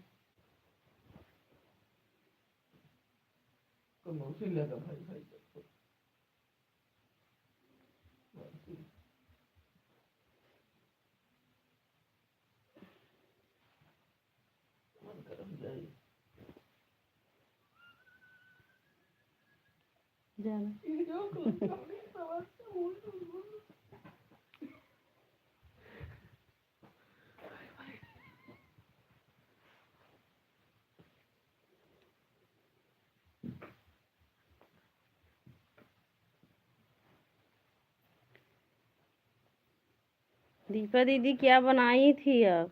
जाना दीपा दीदी क्या बनाई थी अब?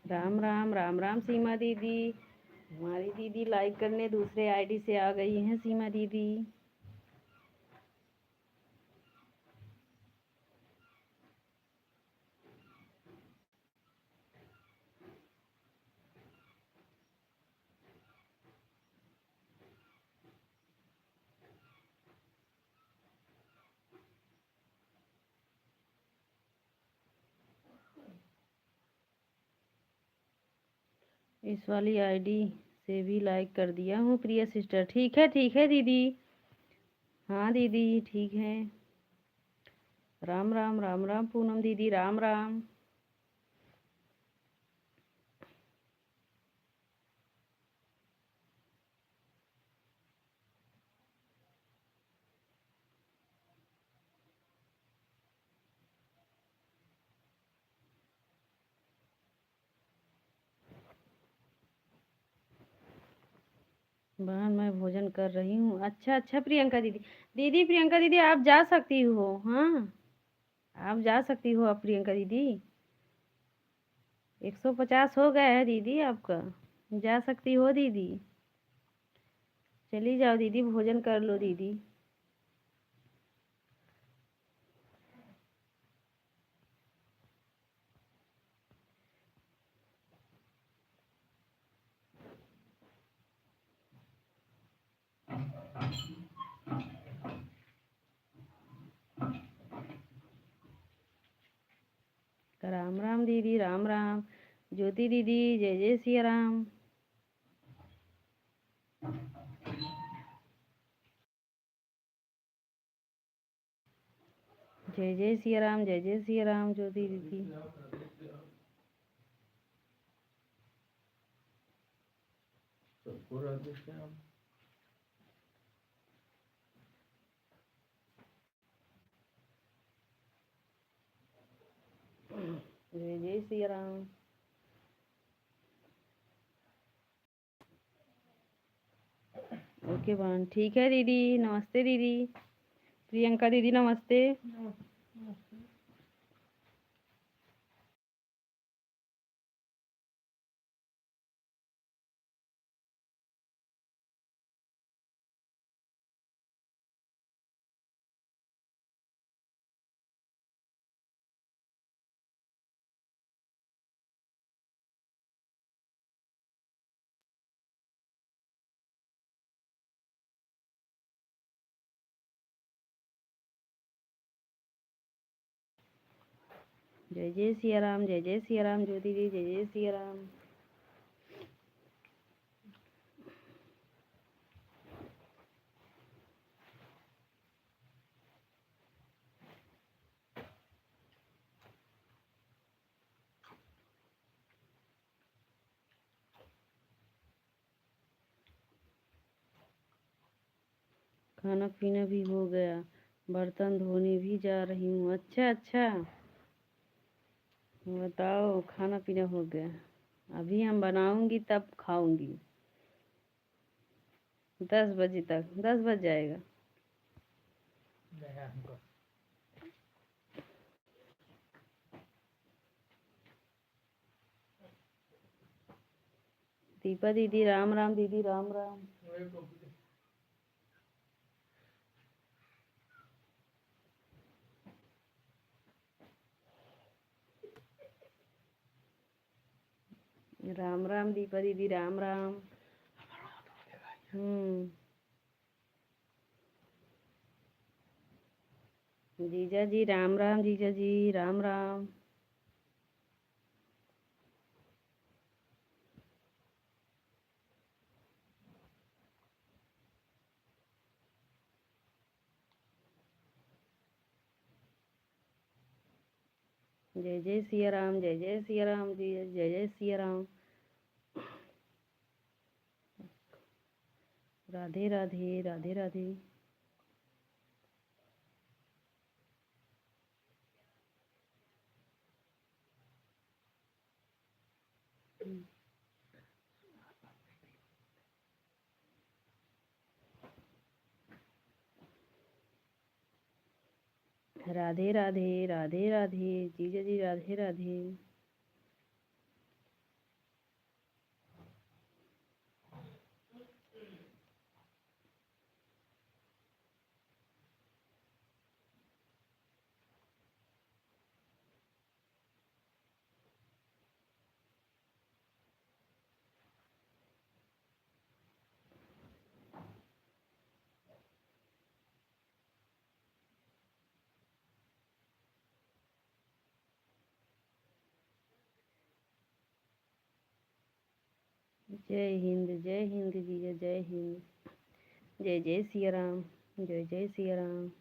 राम राम राम राम सीमा दीदी। हमारी दीदी लाइक करने दूसरे आईडी से आ गई हैं सीमा दीदी। इस वाली आईडी से भी लाइक कर दिया हूँ प्रिया सिस्टर। ठीक है दीदी। हाँ दीदी ठीक है। राम राम राम राम पूनम दीदी, राम राम। बहन मैं भोजन कर रही हूँ। अच्छा प्रियंका दीदी। दीदी प्रियंका दीदी आप जा सकती हो। हाँ आप जा सकती हो अब प्रियंका दीदी। 150 हो गया है दीदी आपका। जा सकती हो दीदी। चली जाओ दीदी, भोजन कर लो दीदी। राम राम दीदी, राम राम। ज्योति दीदी जय जय सिया राम। जय जय सिया राम, जय जय सिया राम ज्योति दीदी। जय जय सिया राम। ओके बहन, ठीक है दीदी। नमस्ते दीदी। प्रियंका दीदी नमस्ते। जय जय सिया राम, जय जय सिया राम ज्योति दीदी, जय जय सिया राम। खाना पीना भी हो गया, बर्तन धोने भी जा रही हूँ। अच्छा अच्छा, बताओ, खाना पीना हो गया? अभी हम बनाऊंगी तब खाऊंगी। 10 बजे तक, 10 बज जाएगा। गया हमको। दीपा दीदी राम राम, दीदी राम राम। राम राम दीपा दीदी, राम राम। जीजा जी राम राम, जीजा जी राम राम। जय जय सिया राम, जय जय सिया राम जी, जय जय सिया राम। राधे राधे, राधे राधे। राधे राधे, राधे राधे, जीजा जी राधे राधे। जय हिंद जीजा, जय हिंद। जय जय सिया राम, जय जय सिया राम।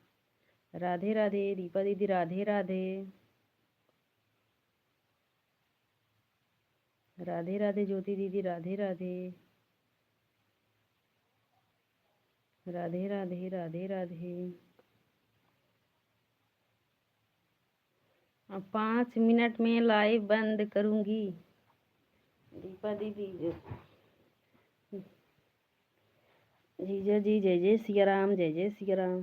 राधे राधे दीपा दीदी, राधे राधे। राधे राधे ज्योति दीदी, राधे राधे। राधे राधे, राधे राधे। अब 5 मिनट में लाइव बंद करूंगी। दीपा दीदी, जीजा जी जय जय सिया राम, जय जय सिया राम।